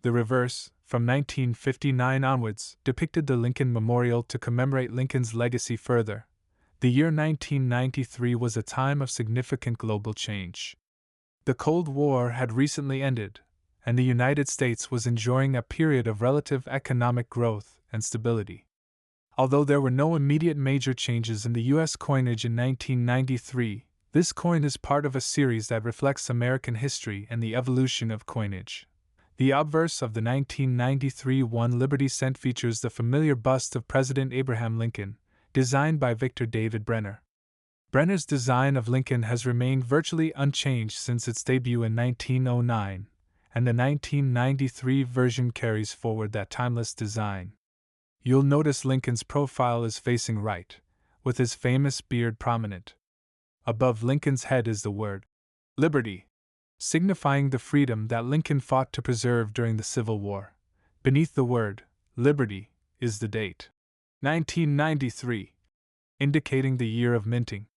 The reverse, from 1959 onwards, depicted the Lincoln Memorial to commemorate Lincoln's legacy further. The year 1993 was a time of significant global change. The Cold War had recently ended, and the United States was enjoying a period of relative economic growth and stability. Although there were no immediate major changes in the U.S. coinage in 1993, this coin is part of a series that reflects American history and the evolution of coinage. The obverse of the 1993 Liberty Cent features the familiar bust of President Abraham Lincoln, designed by Victor David Brenner. Brenner's design of Lincoln has remained virtually unchanged since its debut in 1909, and the 1993 version carries forward that timeless design. You'll notice Lincoln's profile is facing right, with his famous beard prominent. Above Lincoln's head is the word Liberty, signifying the freedom that Lincoln fought to preserve during the Civil War. Beneath the word Liberty is the date 1993, indicating the year of minting.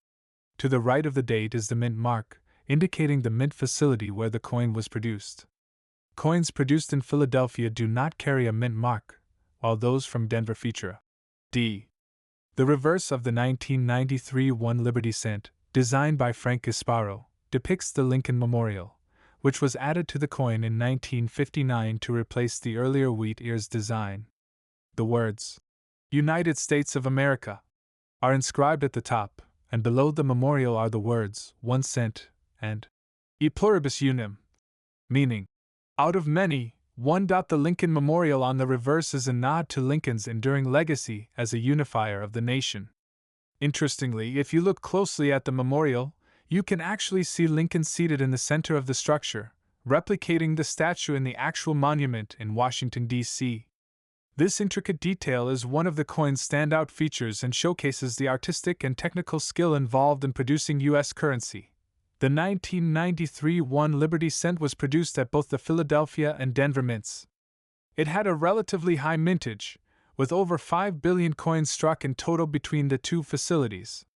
To the right of the date is the mint mark, indicating the mint facility where the coin was produced. Coins produced in Philadelphia do not carry a mint mark, while those from Denver feature a D. The reverse of the 1993 Liberty Cent, designed by Frank Gasparo, depicts the Lincoln Memorial, which was added to the coin in 1959 to replace the earlier wheat ears design. The words, United States of America, are inscribed at the top, and below the memorial are the words, 1 cent, and E pluribus unum, meaning, out of many, one. The Lincoln Memorial on the reverse is a nod to Lincoln's enduring legacy as a unifier of the nation. Interestingly, if you look closely at the memorial, you can actually see Lincoln seated in the center of the structure, replicating the statue in the actual monument in Washington, D.C. This intricate detail is one of the coin's standout features and showcases the artistic and technical skill involved in producing U.S. currency. The 1993 Liberty Cent was produced at both the Philadelphia and Denver mints. It had a relatively high mintage, with over 5 billion coins struck in total between the two facilities.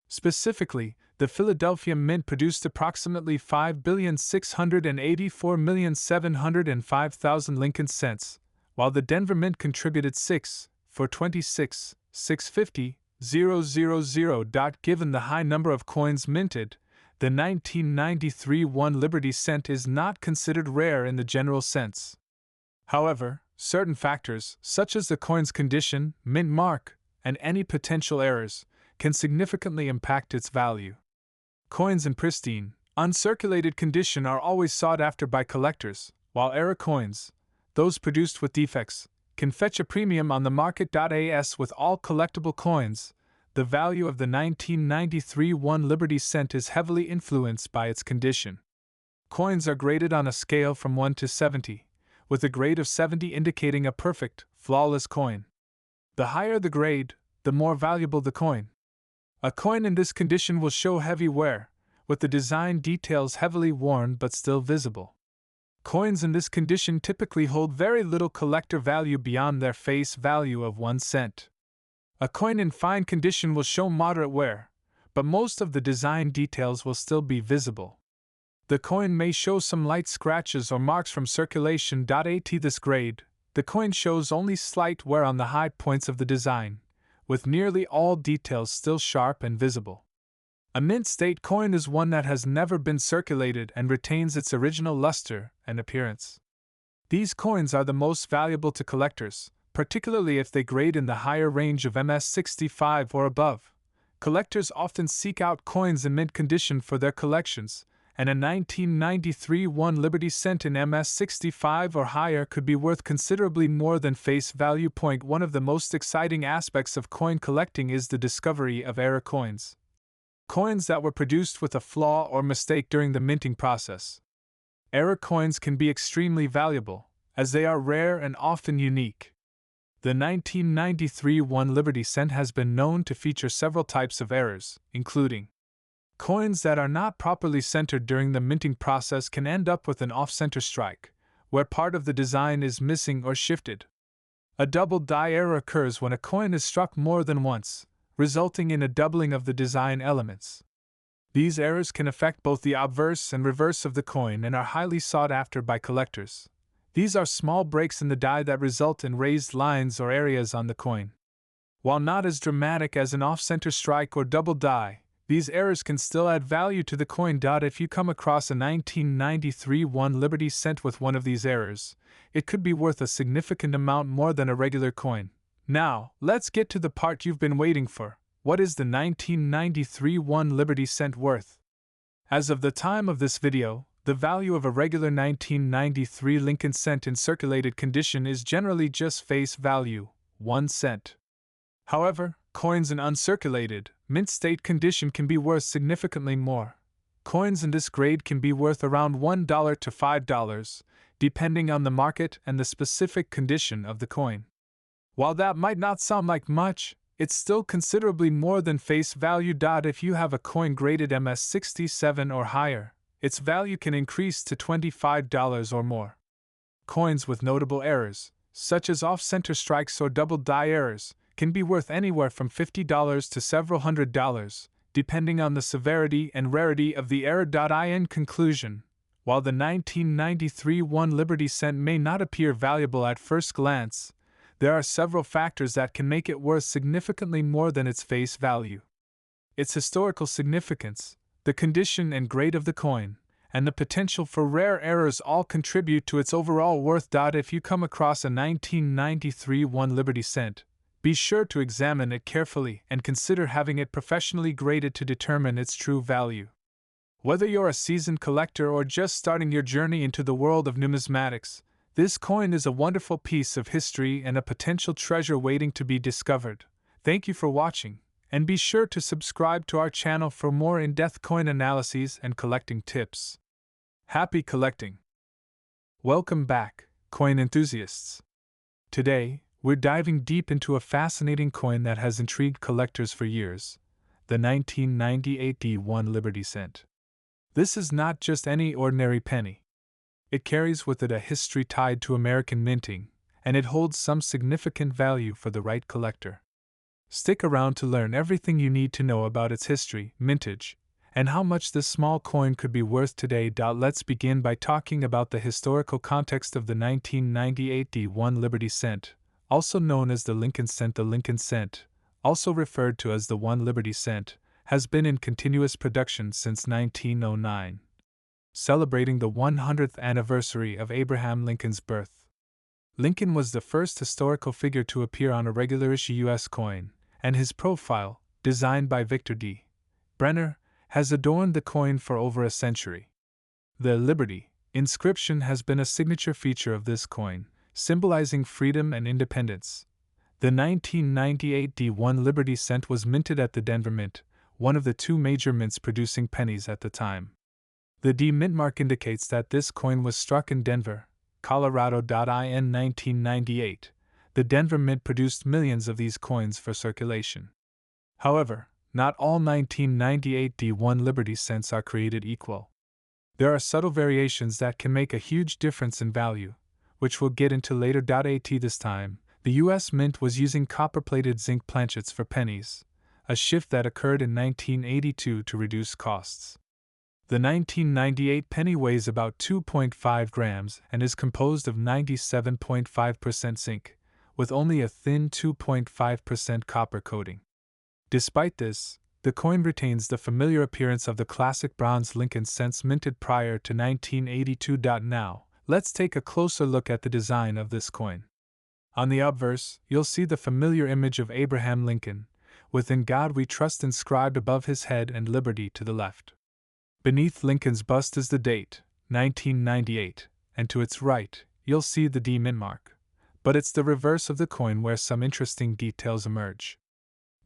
Specifically, the Philadelphia Mint produced approximately 5,684,705,000 Lincoln cents, while the Denver Mint contributed 6 for 26,650,000. Given the high number of coins minted, the 1993 Liberty Cent is not considered rare in the general sense. However, certain factors, such as the coin's condition, mint mark, and any potential errors, can significantly impact its value. Coins in pristine, uncirculated condition are always sought after by collectors, while error coins, those produced with defects, can fetch a premium on the market.as with all collectible coins. The value of the 1993 1 Liberty cent is heavily influenced by its condition. Coins are graded on a scale from 1 to 70, with a grade of 70 indicating a perfect, flawless coin. The higher the grade, the more valuable the coin. A coin in this condition will show heavy wear, with the design details heavily worn but still visible. Coins in this condition typically hold very little collector value beyond their face value of 1 cent. A coin in fine condition will show moderate wear, but most of the design details will still be visible. The coin may show some light scratches or marks from circulation. At this grade, the coin shows only slight wear on the high points of the design, with nearly all details still sharp and visible. A mint state coin is one that has never been circulated and retains its original luster and appearance. These coins are the most valuable to collectors, particularly if they grade in the higher range of MS65 or above. Collectors often seek out coins in mint condition for their collections, and a 1993 1 Liberty cent in MS65 or higher could be worth considerably more than face value. One of the most exciting aspects of coin collecting is the discovery of error coins. Coins that were produced with a flaw or mistake during the minting process. Error coins can be extremely valuable, as they are rare and often unique. The 1993 1 Liberty cent has been known to feature several types of errors, including coins that are not properly centered during the minting process can end up with an off-center strike, where part of the design is missing or shifted. A double die error occurs when a coin is struck more than once, resulting in a doubling of the design elements. These errors can affect both the obverse and reverse of the coin and are highly sought after by collectors. These are small breaks in the die that result in raised lines or areas on the coin. While not as dramatic as an off-center strike or double die, these errors can still add value to the coin. If you come across a 1993 1 Liberty cent with one of these errors, it could be worth a significant amount more than a regular coin. Now, let's get to the part you've been waiting for. What is the 1993 1 Liberty cent worth? As of the time of this video, the value of a regular 1993 Lincoln cent in circulated condition is generally just face value, 1 cent. However, coins in uncirculated, mint state condition can be worth significantly more. Coins in this grade can be worth around $1 to $5, depending on the market and the specific condition of the coin. While that might not sound like much, it's still considerably more than face value. If you have a coin graded MS67 or higher, its value can increase to $25 or more. Coins with notable errors, such as off-center strikes or double die errors, can be worth anywhere from $50 to several $100s, depending on the severity and rarity of the error. In conclusion, while the 1993 1 Liberty cent may not appear valuable at first glance, there are several factors that can make it worth significantly more than its face value. Its historical significance, the condition and grade of the coin, and the potential for rare errors all contribute to its overall worth. If you come across a 1993 1 Liberty cent, be sure to examine it carefully and consider having it professionally graded to determine its true value. Whether you're a seasoned collector or just starting your journey into the world of numismatics, this coin is a wonderful piece of history and a potential treasure waiting to be discovered. Thank you for watching, and be sure to subscribe to our channel for more in-depth coin analyses and collecting tips. Happy collecting! Welcome back, coin enthusiasts. Today, we're diving deep into a fascinating coin that has intrigued collectors for years, the 1998 1 Liberty cent. This is not just any ordinary penny. It carries with it a history tied to American minting, and it holds some significant value for the right collector. Stick around to learn everything you need to know about its history, mintage, and how much this small coin could be worth today. Let's begin by talking about the historical context of the 1998 1 Liberty cent, also known as the Lincoln cent. The Lincoln cent, also referred to as the 1 Liberty cent, has been in continuous production since 1909. Celebrating the 100th anniversary of Abraham Lincoln's birth. Lincoln was the first historical figure to appear on a regular-issue U.S. coin, and his profile, designed by Victor D. Brenner, has adorned the coin for over a century. The Liberty inscription has been a signature feature of this coin, symbolizing freedom and independence. The 1998 D1 Liberty cent was minted at the Denver Mint, one of the two major mints producing pennies at the time. The D mint mark indicates that this coin was struck in Denver, Colorado. In 1998, the Denver Mint produced millions of these coins for circulation. However, not all 1998 D1 Liberty cents are created equal. There are subtle variations that can make a huge difference in value, which we'll get into later. At this time, the U.S. Mint was using copper-plated zinc planchets for pennies, a shift that occurred in 1982 to reduce costs. The 1998 penny weighs about 2.5 grams and is composed of 97.5% zinc, with only a thin 2.5% copper coating. Despite this, the coin retains the familiar appearance of the classic bronze Lincoln cents minted prior to 1982. Now, let's take a closer look at the design of this coin. On the obverse, you'll see the familiar image of Abraham Lincoln, with "In God We Trust" inscribed above his head and "Liberty" to the left. Beneath Lincoln's bust is the date, 1998, and to its right, you'll see the D mint mark. But it's the reverse of the coin where some interesting details emerge.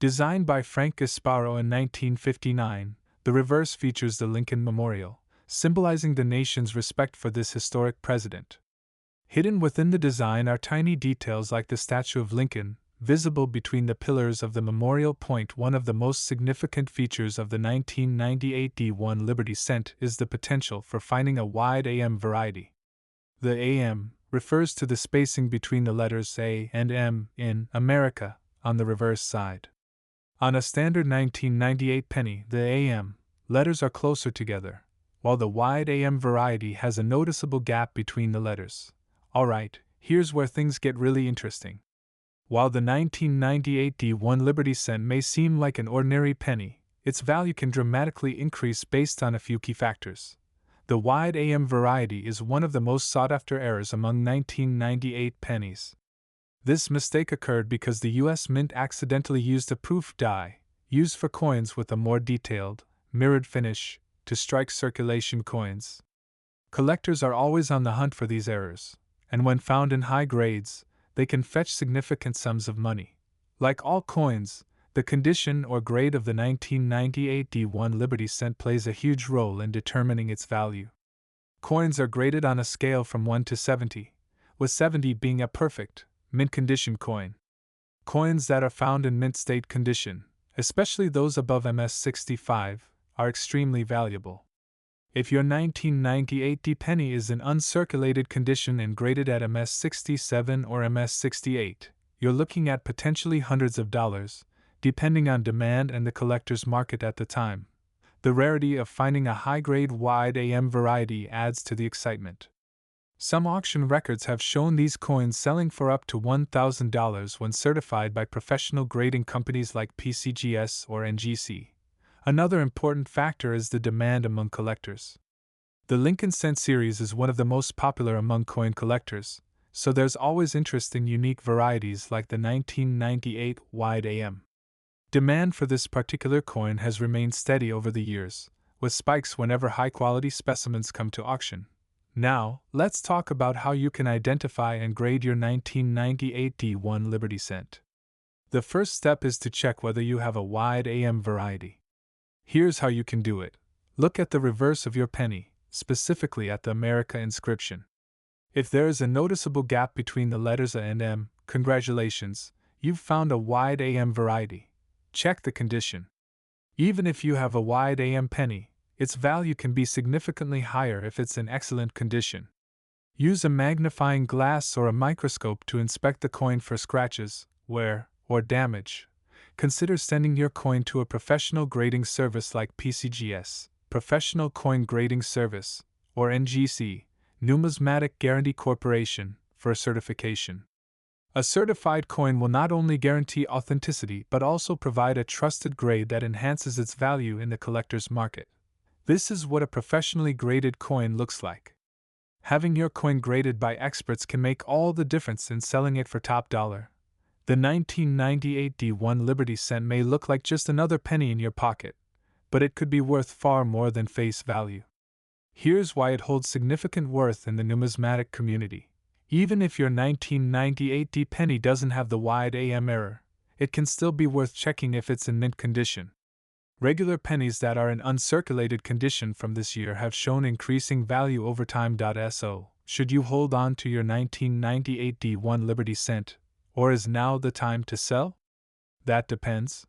Designed by Frank Gasparo in 1959, the reverse features the Lincoln Memorial, symbolizing the nation's respect for this historic president. Hidden within the design are tiny details like the statue of Lincoln, visible between the pillars of the memorial. One of the most significant features of the 1998 D1 Liberty cent is the potential for finding a wide AM variety. The AM refers to the spacing between the letters A and M in America on the reverse side. On a standard 1998 penny, the AM letters are closer together, while the wide AM variety has a noticeable gap between the letters. Alright, here's where things get really interesting. While the 1998 D1 Liberty cent may seem like an ordinary penny, its value can dramatically increase based on a few key factors. The wide AM variety is one of the most sought-after errors among 1998 pennies. This mistake occurred because the U.S. Mint accidentally used a proof die, used for coins with a more detailed, mirrored finish, to strike circulation coins. Collectors are always on the hunt for these errors, and when found in high grades, they can fetch significant sums of money. Like all coins, the condition or grade of the 1998 D1 Liberty cent plays a huge role in determining its value. Coins are graded on a scale from 1 to 70, with 70 being a perfect, mint condition coin. Coins that are found in mint state condition, especially those above MS65, are extremely valuable. If your 1998 D penny is in uncirculated condition and graded at MS67 or MS68, you're looking at potentially hundreds of dollars, depending on demand and the collector's market at the time. The rarity of finding a high-grade wide AM variety adds to the excitement. Some auction records have shown these coins selling for up to $1,000 when certified by professional grading companies like PCGS or NGC. Another important factor is the demand among collectors. The Lincoln cent series is one of the most popular among coin collectors, so there's always interest in unique varieties like the 1998 wide AM. Demand for this particular coin has remained steady over the years, with spikes whenever high-quality specimens come to auction. Now, let's talk about how you can identify and grade your 1998 D1 Liberty cent. The first step is to check whether you have a wide AM variety. Here's how you can do it. Look at the reverse of your penny, specifically at the America inscription. If there is a noticeable gap between the letters A and M, congratulations, you've found a wide AM variety. Check the condition. Even if you have a wide AM penny, its value can be significantly higher if it's in excellent condition. Use a magnifying glass or a microscope to inspect the coin for scratches, wear, or damage. Consider sending your coin to a professional grading service like PCGS, Professional Coin Grading Service, or NGC, Numismatic Guarantee Corporation, for certification. A certified coin will not only guarantee authenticity but also provide a trusted grade that enhances its value in the collector's market. This is what a professionally graded coin looks like. Having your coin graded by experts can make all the difference in selling it for top dollar. The 1998 D1 Liberty cent may look like just another penny in your pocket, but it could be worth far more than face value. Here's why it holds significant worth in the numismatic community. Even if your 1998 D penny doesn't have the wide AM error, it can still be worth checking if it's in mint condition. Regular pennies that are in uncirculated condition from this year have shown increasing value over time. So, should you hold on to your 1998 D1 Liberty cent, or is now the time to sell? That depends.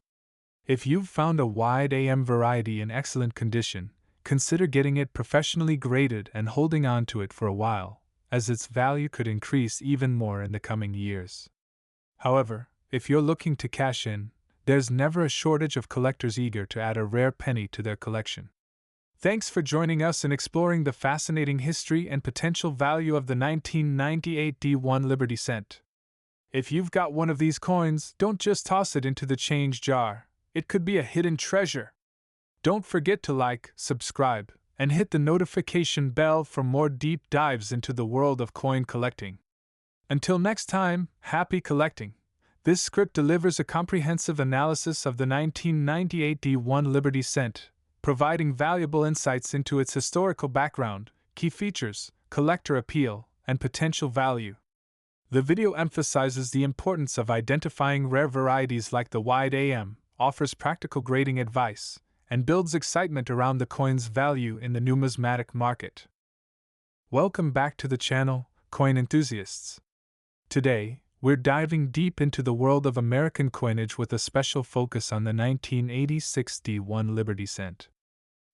If you've found a wide AM variety in excellent condition, consider getting it professionally graded and holding on to it for a while, as its value could increase even more in the coming years. However, if you're looking to cash in, there's never a shortage of collectors eager to add a rare penny to their collection. Thanks for joining us in exploring the fascinating history and potential value of the 1998 D1 Liberty cent. If you've got one of these coins, don't just toss it into the change jar. It could be a hidden treasure. Don't forget to like, subscribe, and hit the notification bell for more deep dives into the world of coin collecting. Until next time, happy collecting! This script delivers a comprehensive analysis of the 1998 D1 Liberty cent, providing valuable insights into its historical background, key features, collector appeal, and potential value. The video emphasizes the importance of identifying rare varieties like the wide AM, offers practical grading advice, and builds excitement around the coin's value in the numismatic market. Welcome back to the channel, coin enthusiasts. Today, we're diving deep into the world of American coinage with a special focus on the 1986 D1 Liberty cent.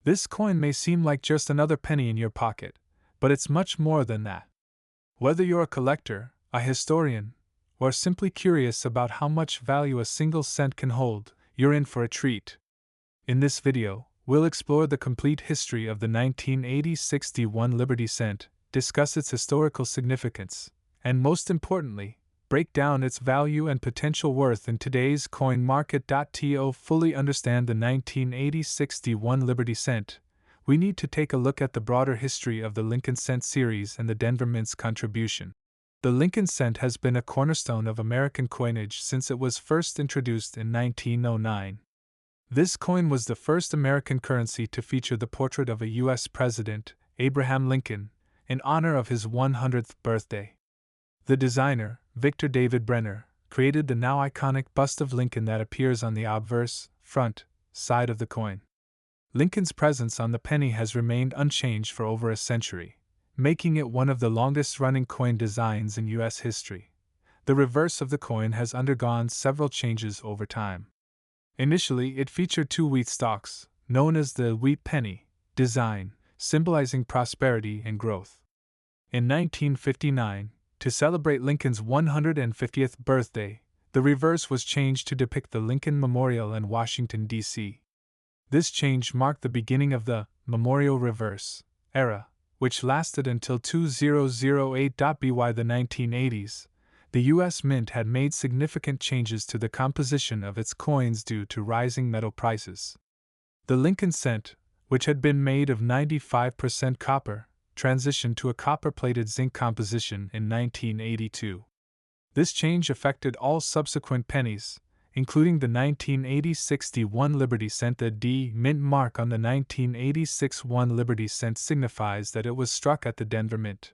This coin may seem like just another penny in your pocket, but it's much more than that. Whether you're a collector, a historian, or simply curious about how much value a single cent can hold, you're in for a treat. In this video, we'll explore the complete history of the 1986 D1 Liberty cent, discuss its historical significance, and most importantly, break down its value and potential worth in today's coin market. To fully understand the 1986 D1 Liberty cent, we need to take a look at the broader history of the Lincoln cent series and the Denver Mint's contribution. The Lincoln cent has been a cornerstone of American coinage since it was first introduced in 1909. This coin was the first American currency to feature the portrait of a U.S. President, Abraham Lincoln, in honor of his 100th birthday. The designer, Victor David Brenner, created the now iconic bust of Lincoln that appears on the obverse, front, side of the coin. Lincoln's presence on the penny has remained unchanged for over a century, making it one of the longest-running coin designs in U.S. history. The reverse of the coin has undergone several changes over time. Initially, it featured two wheat stalks, known as the wheat penny design, symbolizing prosperity and growth. In 1959, to celebrate Lincoln's 150th birthday, the reverse was changed to depict the Lincoln Memorial in Washington, D.C. This change marked the beginning of the Memorial Reverse era, which lasted until 2008. By the 1980s, the U.S. Mint had made significant changes to the composition of its coins due to rising metal prices. The Lincoln cent, which had been made of 95% copper, transitioned to a copper-plated zinc composition in 1982. This change affected all subsequent pennies, including the 1986 D1 Liberty cent. The D Mint mark on the 1986 1 Liberty cent signifies that it was struck at the Denver Mint.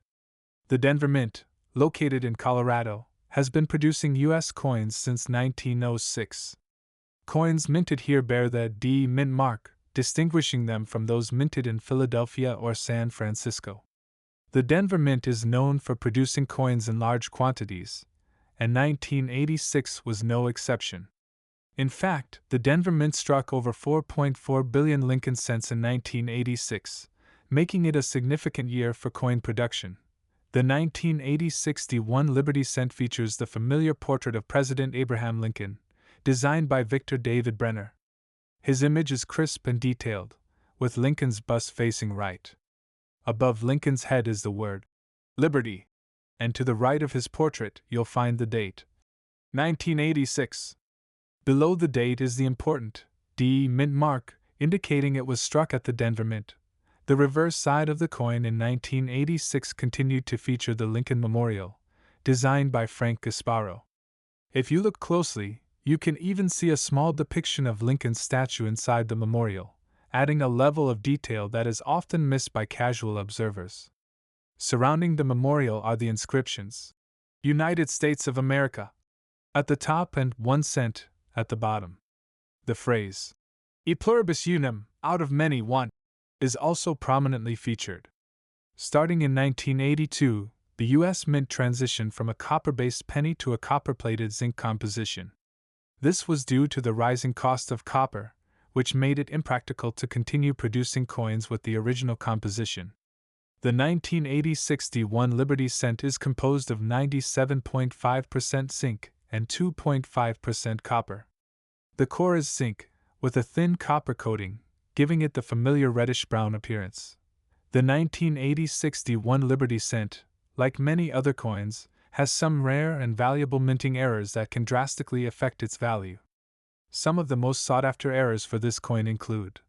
The Denver Mint, located in Colorado, has been producing U.S. coins since 1906. Coins minted here bear the D Mint mark, distinguishing them from those minted in Philadelphia or San Francisco. The Denver Mint is known for producing coins in large quantities, and 1986 was no exception. In fact, the Denver Mint struck over 4.4 billion Lincoln cents in 1986, making it a significant year for coin production. The 1986 D1 Liberty cent features the familiar portrait of President Abraham Lincoln, designed by Victor David Brenner. His image is crisp and detailed, with Lincoln's bust facing right. Above Lincoln's head is the word Liberty, and to the right of his portrait you'll find the date 1986. Below the date is the important D Mint mark, indicating it was struck at the Denver Mint. The reverse side of the coin in 1986 continued to feature the Lincoln Memorial, designed by Frank Gasparo. If you look closely, you can even see a small depiction of Lincoln's statue inside the memorial, adding a level of detail that is often missed by casual observers. Surrounding the memorial are the inscriptions: United States of America at the top and 1 cent at the bottom. The phrase, E pluribus unum, out of many one, is also prominently featured. Starting in 1982, the U.S. Mint transitioned from a copper-based penny to a copper-plated zinc composition. This was due to the rising cost of copper, which made it impractical to continue producing coins with the original composition. The 1980 61 Liberty Cent is composed of 97.5% zinc and 2.5% copper. The core is zinc, with a thin copper coating, giving it the familiar reddish-brown appearance. The 1980 61 Liberty Cent, like many other coins, has some rare and valuable minting errors that can drastically affect its value. Some of the most sought-after errors for this coin include: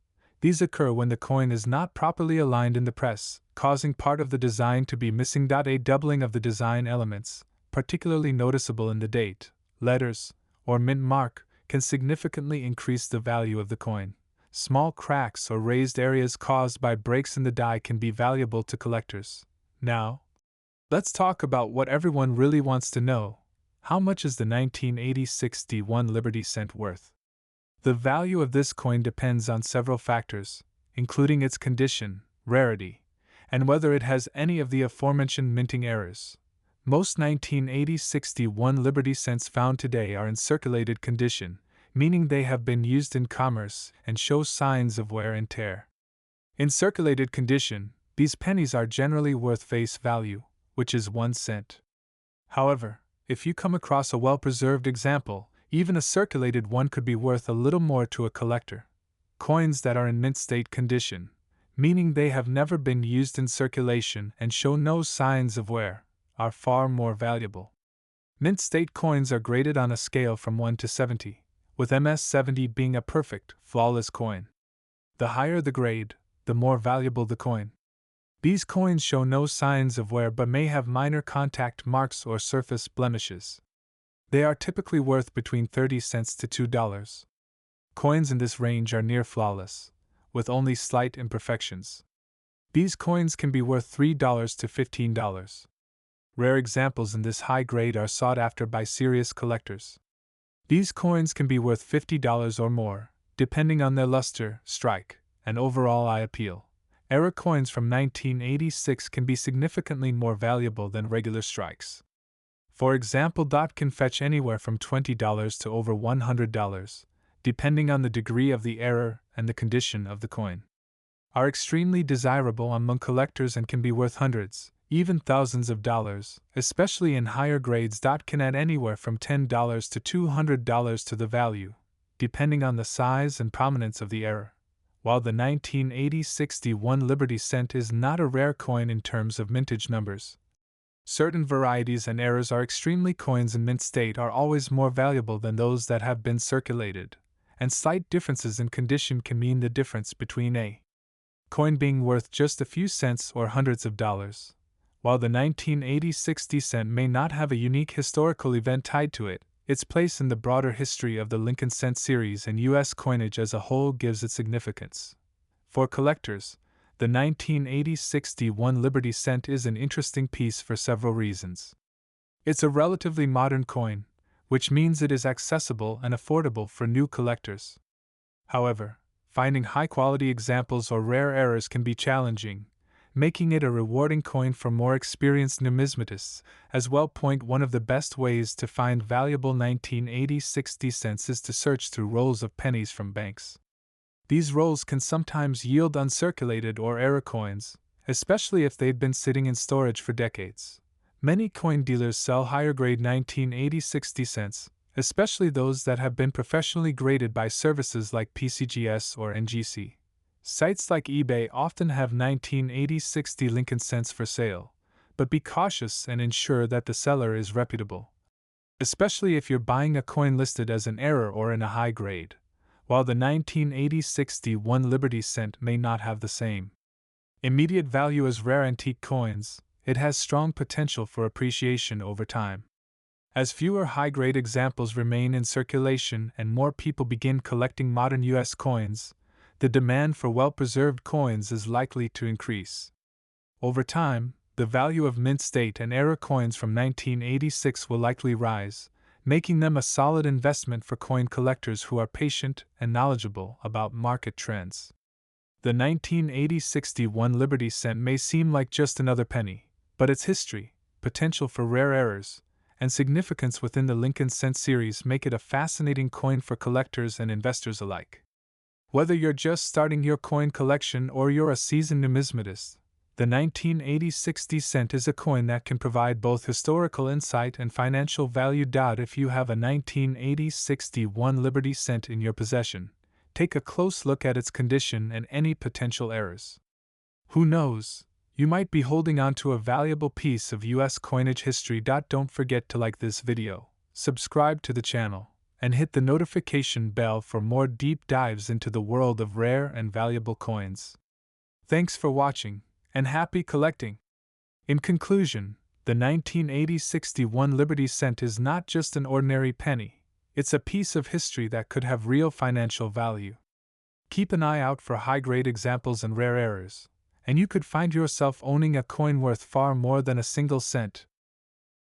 these occur when the coin is not properly aligned in the press, causing part of the design to be missing. A doubling of the design elements, particularly noticeable in the date, letters, or mint mark, can significantly increase the value of the coin. Small cracks or raised areas caused by breaks in the die can be valuable to collectors. Now, let's talk about what everyone really wants to know. How much is the 1980 61 Liberty Cent worth? The value of this coin depends on several factors, including its condition, rarity, and whether it has any of the aforementioned minting errors. Most 1980 61 Liberty Cents found today are in circulated condition, meaning they have been used in commerce and show signs of wear and tear. In circulated condition, these pennies are generally worth face value, which is 1 cent. However, if you come across a well-preserved example, even a circulated one could be worth a little more to a collector. Coins that are in mint state condition, meaning they have never been used in circulation and show no signs of wear, are far more valuable. Mint state coins are graded on a scale from 1 to 70, with MS 70 being a perfect, flawless coin. The higher the grade, the more valuable the coin. These coins show no signs of wear but may have minor contact marks or surface blemishes. They are typically worth between 30 cents to $2. Coins in this range are near flawless, with only slight imperfections. These coins can be worth $3 to $15. Rare examples in this high grade are sought after by serious collectors. These coins can be worth $50 or more, depending on their luster, strike, and overall eye appeal. Error coins from 1986 can be significantly more valuable than regular strikes. For example, dot can fetch anywhere from $20 to over $100, depending on the degree of the error and the condition of the coin. Are extremely desirable among collectors and can be worth hundreds, even thousands of dollars, especially in higher grades. Dot can add anywhere from $10 to $200 to the value, depending on the size and prominence of the error. While the 1980 61 Liberty Cent is not a rare coin in terms of mintage numbers, certain varieties and errors are extremely. Coins in mint state are always more valuable than those that have been circulated, and slight differences in condition can mean the difference between a coin being worth just a few cents or hundreds of dollars. While the 1980 60 cent may not have a unique historical event tied to it, its place in the broader history of the Lincoln Cent series and U.S. coinage as a whole gives it significance. For collectors, the 1980 61 Liberty Cent is an interesting piece for several reasons. It's a relatively modern coin, which means it is accessible and affordable for new collectors. However, finding high-quality examples or rare errors can be challenging, making it a rewarding coin for more experienced numismatists. As well, one of the best ways to find valuable 1980 60 cents is to search through rolls of pennies from banks. These rolls can sometimes yield uncirculated or error coins, especially if they'd been sitting in storage for decades. Many coin dealers sell higher-grade 1980 60 cents, especially those that have been professionally graded by services like PCGS or NGC. Sites like eBay often have 1980 60 Lincoln Cents for sale, but be cautious and ensure that the seller is reputable, especially if you're buying a coin listed as an error or in a high grade. While the 1980 61 Liberty Cent may not have the same immediate value as rare antique coins, it has strong potential for appreciation over time. As fewer high-grade examples remain in circulation and more people begin collecting modern U.S. coins, the demand for well-preserved coins is likely to increase. Over time, the value of mint state and era coins from 1986 will likely rise, making them a solid investment for coin collectors who are patient and knowledgeable about market trends. The 1980-61 Liberty Cent may seem like just another penny, but its history, potential for rare errors, and significance within the Lincoln Cent series make it a fascinating coin for collectors and investors alike. Whether you're just starting your coin collection or you're a seasoned numismatist, the 1980-60 cent is a coin that can provide both historical insight and financial value. If you have a 1980-61 Liberty Cent in your possession, take a close look at its condition and any potential errors. Who knows, you might be holding on to a valuable piece of U.S. coinage history. Don't forget to like this video, subscribe to the channel, and hit the notification bell for more deep dives into the world of rare and valuable coins. Thanks for watching, and happy collecting! In conclusion, the 1980-61 Liberty Cent is not just an ordinary penny, it's a piece of history that could have real financial value. Keep an eye out for high-grade examples and rare errors, and you could find yourself owning a coin worth far more than a single cent.